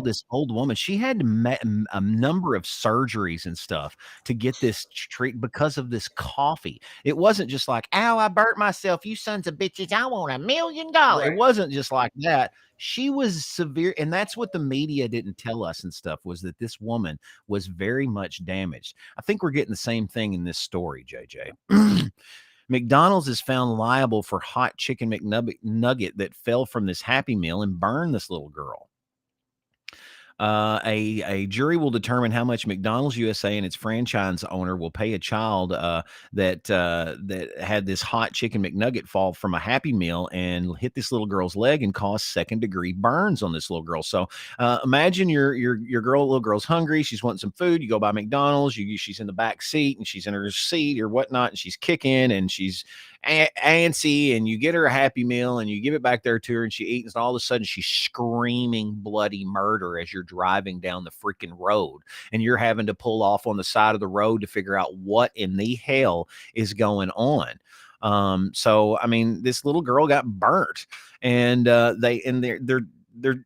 This old woman, she had a number of surgeries and stuff to get this treat because of this coffee. It wasn't just like, ow, I burnt myself. You sons of bitches, I want $1 million. Right. It wasn't just like that. She was severe. And that's what the media didn't tell us and stuff, was that this woman was very much damaged. I think we're getting the same thing in this story, JJ. McDonald's is found liable for hot chicken McNugget that fell from this Happy Meal and burned this little girl. A jury will determine how much McDonald's USA and its franchise owner will pay a child that had this hot chicken McNugget fall from a Happy Meal and hit this little girl's leg and cause 2nd-degree burns on this little girl. So imagine your little girl's hungry. She's wanting some food. You go by McDonald's. She's in the back seat, and she's in her seat or whatnot, and she's kicking and she's antsy, and you get her a Happy Meal and you give it back there to her, and she eats, and all of a sudden she's screaming bloody murder as you're driving down the freaking road, and you're having to pull off on the side of the road to figure out what in the hell is going on. So I mean, this little girl got burnt, and they're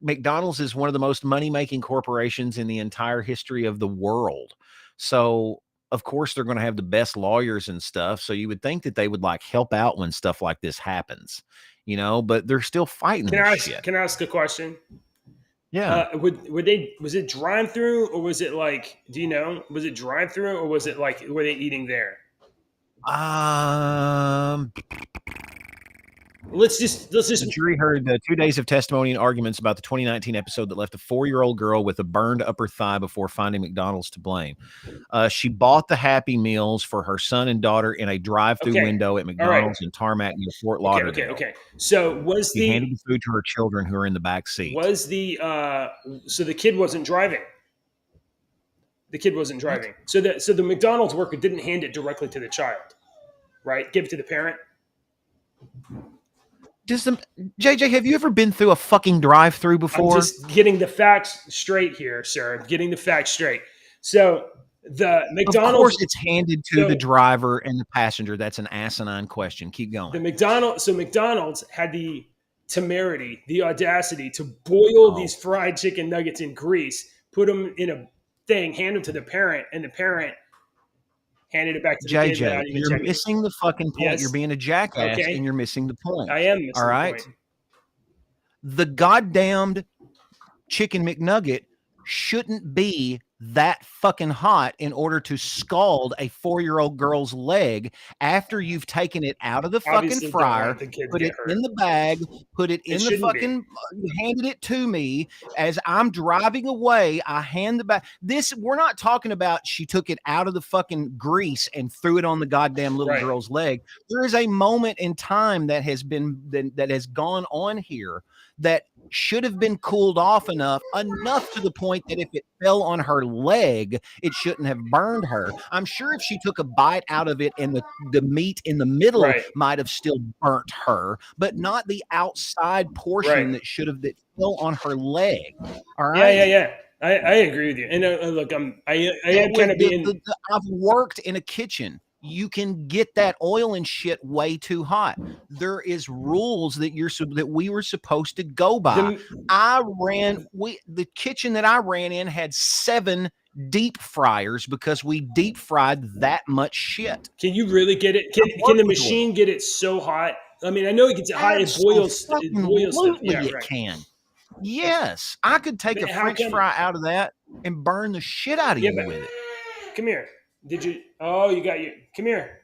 McDonald's is one of the most money-making corporations in the entire history of the world. So of course they're going to have the best lawyers and stuff. So you would think that they would like help out when stuff like this happens, but they're still fighting this shit. Can I ask a question? Yeah. Would they? Was it drive through or was it like? Do you know? Was it drive through or was it like? Were they eating there? Let's just. The jury heard 2 days of testimony and arguments about the 2019 episode that left a 4-year-old girl with a burned upper thigh before finding McDonald's to blame. She bought the Happy Meals for her son and daughter in a drive-through Okay. window at McDonald's in Tarmac near Fort Lauderdale. Okay. So was She handed the food to her children who were in the back seat. Was the so the kid wasn't driving? The kid wasn't driving. So the McDonald's worker didn't hand it directly to the child, right? Give it to the parent. JJ, have you ever been through a fucking drive-through before? I'm just getting the facts straight here, sir. I'm getting the facts straight. So the McDonald's, of course, it's handed to the driver and the passenger. That's an asinine question. Keep going. The McDonald's had the temerity, the audacity to boil these fried chicken nuggets in grease, put them in a thing, hand them to the parent, and the parent handed it back to the kid. JJ, you're missing the fucking point. Yes. You're being a jackass, and you're missing the point. I am missing all right? the point. The goddamned chicken McNugget shouldn't be that fucking hot in order to scald a 4-year-old girl's leg after you've taken it out of the fucking fryer, put it in the bag, put it in the fucking, handed it to me as I'm driving away. I hand the bag. We're not talking about she took it out of the fucking grease and threw it on the goddamn little girl's leg. There is a moment in time that has gone on here that should have been cooled off enough to the point that if it fell on her leg, it shouldn't have burned her. I'm sure if she took a bite out of it and the meat in the middle might have still burnt her, but not the outside portion that fell on her leg. All right. Yeah. I agree with you. And look, I am kind of being. I've worked in a kitchen. You can get that oil and shit way too hot. There is rules that we were supposed to go by. The kitchen that I ran in had 7 deep fryers because we deep fried that much shit. Can you really get it? Can the machine get it so hot? I mean, I know it gets hot. It boils. Absolutely, it can. Yes, I could take a French fry out of that and burn the shit out of you with it. Come here. Did you? Oh, you got your. Come here.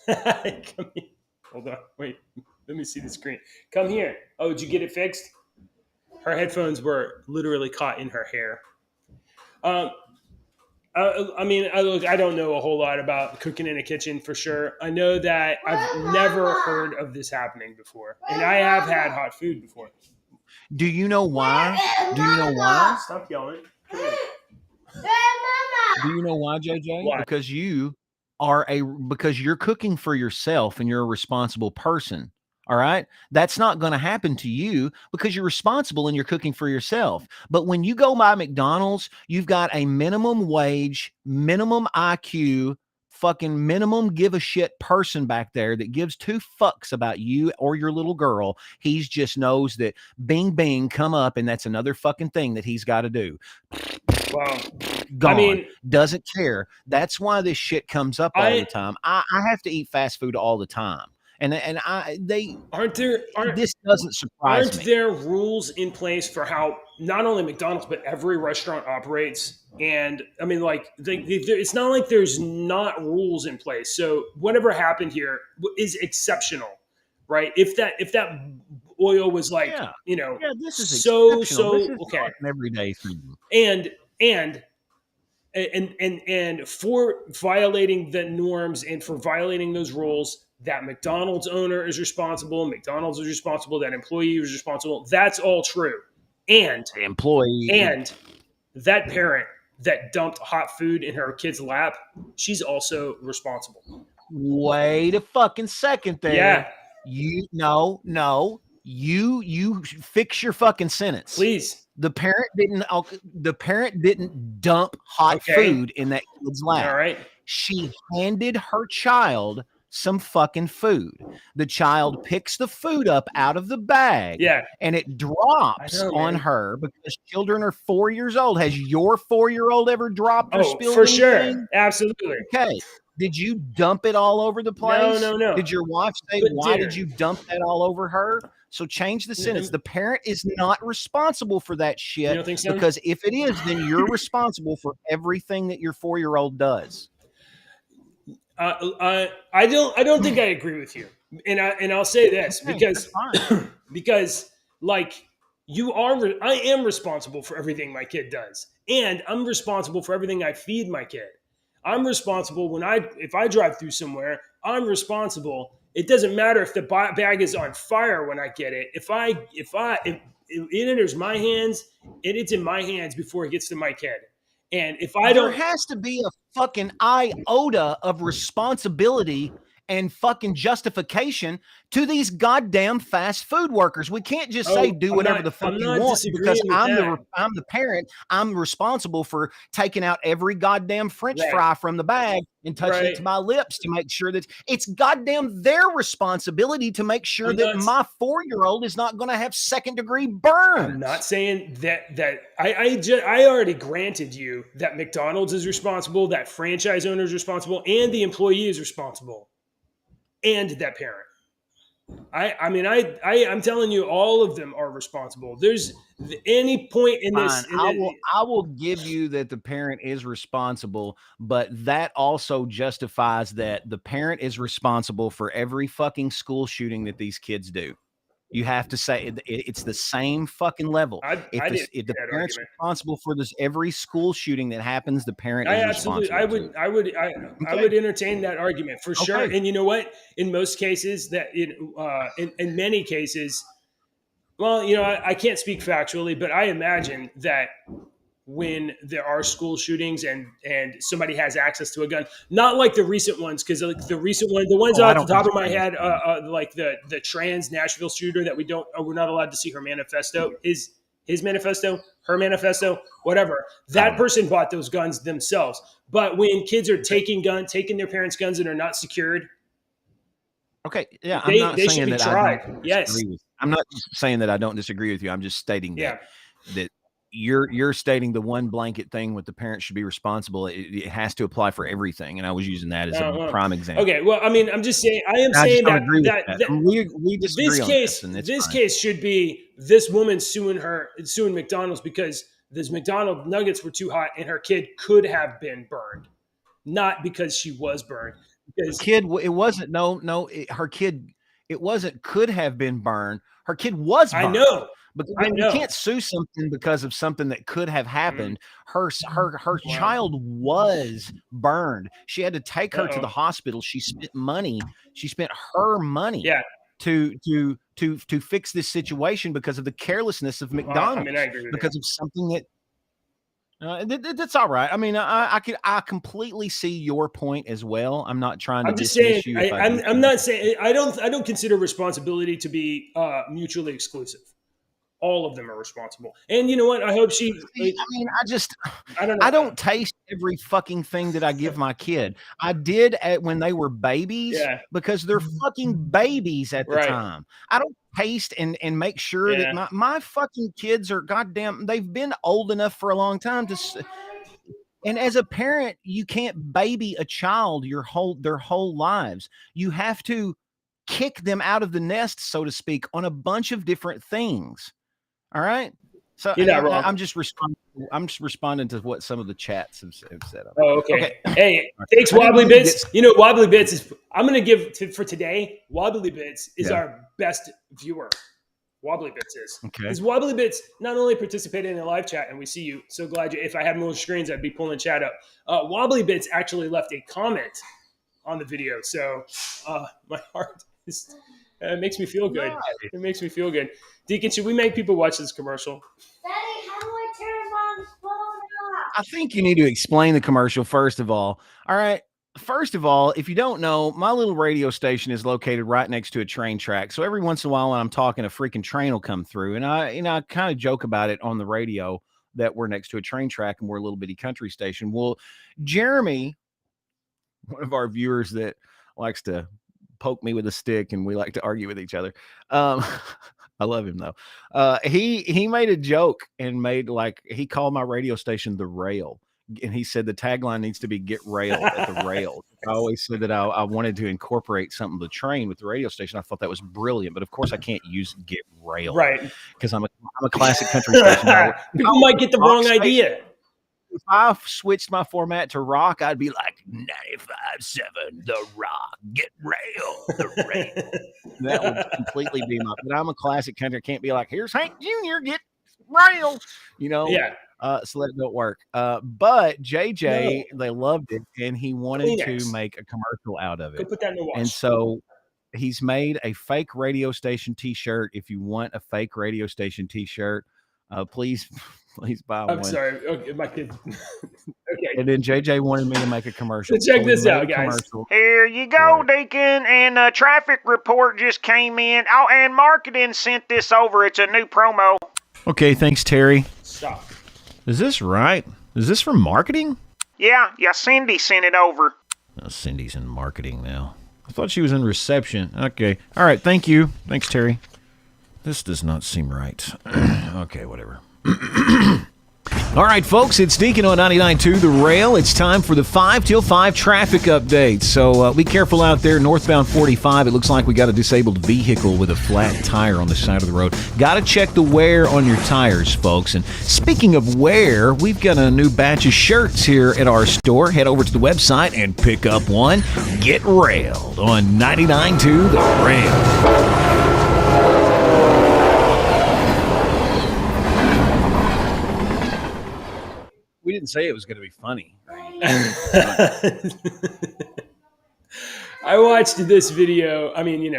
Come here. Hold on. Wait. Let me see the screen. Come here. Oh, did you get it fixed? Her headphones were literally caught in her hair. I mean, I don't know a whole lot about cooking in a kitchen for sure. I know that I've never heard of this happening before, and I have had hot food before. Do you know why? Stop yelling. Come here. Do you know why, JJ? Why? Because you're cooking for yourself and you're a responsible person. All right. That's not going to happen to you because you're responsible and you're cooking for yourself. But when you go by McDonald's, you've got a minimum wage, minimum IQ, fucking minimum give a shit person back there that gives 2 fucks about you or your little girl. He just knows that bing, bing, come up. And that's another fucking thing that he's got to do. Wow. Gone. I mean, doesn't care. That's why this shit comes up all the time. I have to eat fast food all the time. This doesn't surprise me. Aren't there rules in place for how not only McDonald's but every restaurant operates? And I mean, like, it's not like there's not rules in place. So whatever happened here is exceptional, right? If that oil was like, this is so this is okay, not an everyday thing. And for violating the norms and for violating those rules, that McDonald's owner is responsible, McDonald's is responsible, that employee is responsible. That's all true. And the employee and that parent that dumped hot food in her kid's lap, she's also responsible. Wait a fucking second there. Yeah. You fix your fucking sentence. Please. The parent didn't dump hot food in that kid's lap. All right. She handed her child some fucking food. The child picks the food up out of the bag. Yeah. And it drops on her because children are 4 years old. Has your 4-year-old ever dropped or spilled anything? For sure. Absolutely. Okay. Did you dump it all over the place? No. Did your wife say, But why dear, did you dump that all over her? So change the sentence. The parent is not responsible for that you shit, don't think so? because if it is, then you're responsible for everything that your 4-year-old does. I don't think I agree with you, and I'll say this Okay, because that's fine. because like I am responsible for everything my kid does, and I'm responsible for everything I feed my kid. I'm responsible if I drive through somewhere. I'm responsible. It doesn't matter if the bag is on fire when I get it. If it enters my hands, it's in my hands before it gets to my kid. And if I There don't, has to be a fucking iota of responsibility and fucking justification to these goddamn fast food workers. We can't just say do whatever the fuck I'm you not want because disagreeing with I'm that. the parent. I'm responsible for taking out every goddamn French Right. fry from the bag and touching Right. it to my lips to make sure that it's goddamn their responsibility to make sure I'm that not- my 4-year-old is not going to have second-degree burns. I'm not saying that I already granted you that McDonald's is responsible, that franchise owner is responsible, and the employee is responsible, and that parent. I'm telling you, all of them are responsible. There's any point in Fine. this. I will give you that the parent is responsible, but that also justifies that the parent is responsible for every fucking school shooting that these kids do. You have to say it's the same fucking level. If the parent's responsible for this every school shooting that happens, the parent is responsible. I would entertain that argument for sure. And you know what? In most cases, in many cases, well, I can't speak factually, but I imagine that when there are school shootings and somebody has access to a gun, not like the recent ones, because like the recent one, the ones off the top of my head, like the trans Nashville shooter that we're not allowed to see her manifesto, his manifesto, her manifesto, whatever. That person bought those guns themselves. But when kids are taking their parents' guns and are not secured, okay, yeah, I'm not saying that I don't disagree with. I'm not saying that I don't disagree with you. I'm just stating that you're stating the one blanket thing with the parents should be responsible. It has to apply for everything, and I was using that as a prime example. Okay, well, I mean, I'm just saying, we disagree on this. This case should be this woman suing McDonald's because this McDonald's nuggets were too hot and her kid could have been burned, not because she was burned. Because kid, it wasn't. Her kid, it wasn't. Could have been burned. Her kid was burned. I know. But you can't sue something because of something that could have happened. Her child was burned. She had to take her to the hospital. She spent money. She spent her money to fix this situation because of the carelessness of McDonald's. I agree with because of something that that's all right. I mean, I completely see your point as well. I'm not trying to dismiss you. I'm not saying I don't consider responsibility to be mutually exclusive. All of them are responsible. And you know what? I hope she. I don't taste every fucking thing that I give my kid. I did when they were babies because they're fucking babies at the time. I don't taste and make sure that my fucking kids are goddamn. They've been old enough for a long time to. And as a parent, you can't baby a child their whole lives. You have to kick them out of the nest, so to speak, on a bunch of different things. All right. So I'm just responding to what some of the chats have said. Oh, okay. Hey, thanks, Wobbly Bits. Wobbly Bits is. I'm going to give for today. Wobbly Bits is our best viewer. Wobbly Bits is. Okay. Because Wobbly Bits not only participated in the live chat, and we see you. So glad you. If I had more screens, I'd be pulling chat up. Wobbly Bits actually left a comment on the video. So my heart is. It makes me feel good. Nice. It makes me feel good. Deacon, should we make people watch this commercial? Daddy, how do I turn Mom's phone off? I think you need to explain the commercial first of all. All right. First of all, if you don't know, my little radio station is located right next to a train track. So every once in a while when I'm talking, a freaking train will come through. And I kind of joke about it on the radio that we're next to a train track and we're a little bitty country station. Well, Jeremy, one of our viewers that likes to poke me with a stick and we like to argue with each other. I love him though. He made a joke and he called my radio station the Rail. and he said the tagline needs to be "Get railed" at the rails. I always said that I wanted to incorporate something to the train with the radio station. I thought that was brilliant, but of course I can't use "Get railed" Right. because I'm a classic country station. People might get the wrong idea. If I switched my format to rock, I'd be like 95.7 The Rock, get railed, the rail. That would completely be my. But I'm a classic country. I can't be like, here's Hank Jr. Get railed, Yeah. So that don't work. But JJ, they loved it, and he wanted to make a commercial out of Go it. put that in the wash. And so he's made a fake radio station T-shirt. If you want a fake radio station T-shirt, please buy one. I'm sorry. Okay, my kid. Okay. And then JJ wanted me to make a commercial. So check this out, guys. Here you go, Deacon. And a traffic report just came in. Oh, and marketing sent this over. It's a new promo. Okay, thanks, Terry. Stop. Is this right? Is this from marketing? Yeah, Cindy sent it over. Oh, Cindy's in marketing now. I thought she was in reception. Okay. All right, thank you. Thanks, Terry. This does not seem right. Okay, whatever. All right, folks, it's Deacon on 99.2 The Rail. It's time for the 5 till 5 traffic update. So be careful out there. Northbound 45, it looks like we got a disabled vehicle with a flat tire on the side of the road. Got to check the wear on your tires, folks. And speaking of wear, we've got a new batch of shirts here at our store. Head over to the website and pick up one. Get railed on 99.2 The Rail. We didn't say it was going to be funny. I watched this video. I mean,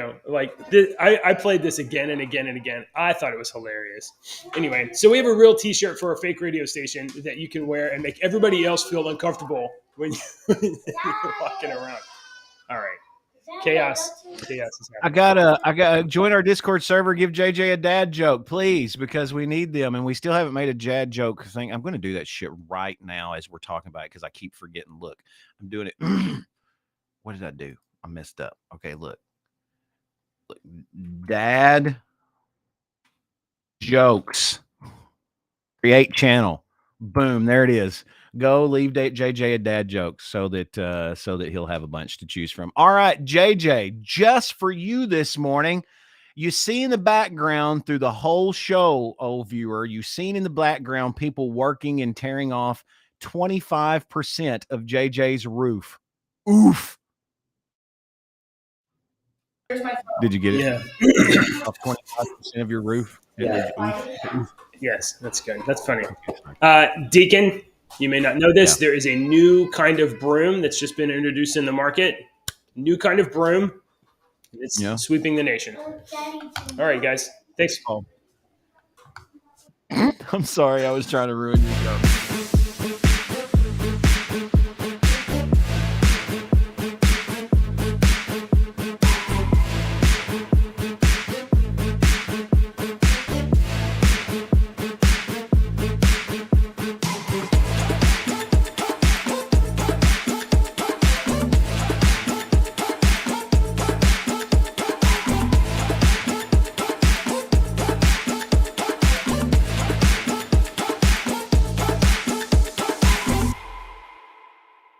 I played this again and again and again. I thought it was hilarious. Anyway, so we have a real T-shirt for a fake radio station that you can wear and make everybody else feel uncomfortable when you're walking around. All right. Chaos is happening. I gotta join our Discord server. Give JJ a dad joke, please, because we need them, and we still haven't made a dad joke thing. I'm going to do that shit right now as we're talking about it because I keep forgetting. Look, I'm doing it. What did I do? I messed up. Okay, look, dad jokes. Create channel. Boom, there it is. Go leave JJ a dad joke so that he'll have a bunch to choose from. All right, JJ, just for you this morning, you see in the background through the whole show, old viewer, you seen in the background people working and tearing off 25% of JJ's roof. Oof. Did you get it? Yeah. Off 25% of your roof? Yeah. Oof. Yes, that's good. That's funny. Deacon, you may not know this. Yeah. There is a new kind of broom that's just been introduced in the market. New kind of broom. It's sweeping the nation. All right, guys. Thanks. I'm sorry. I was trying to ruin your joke.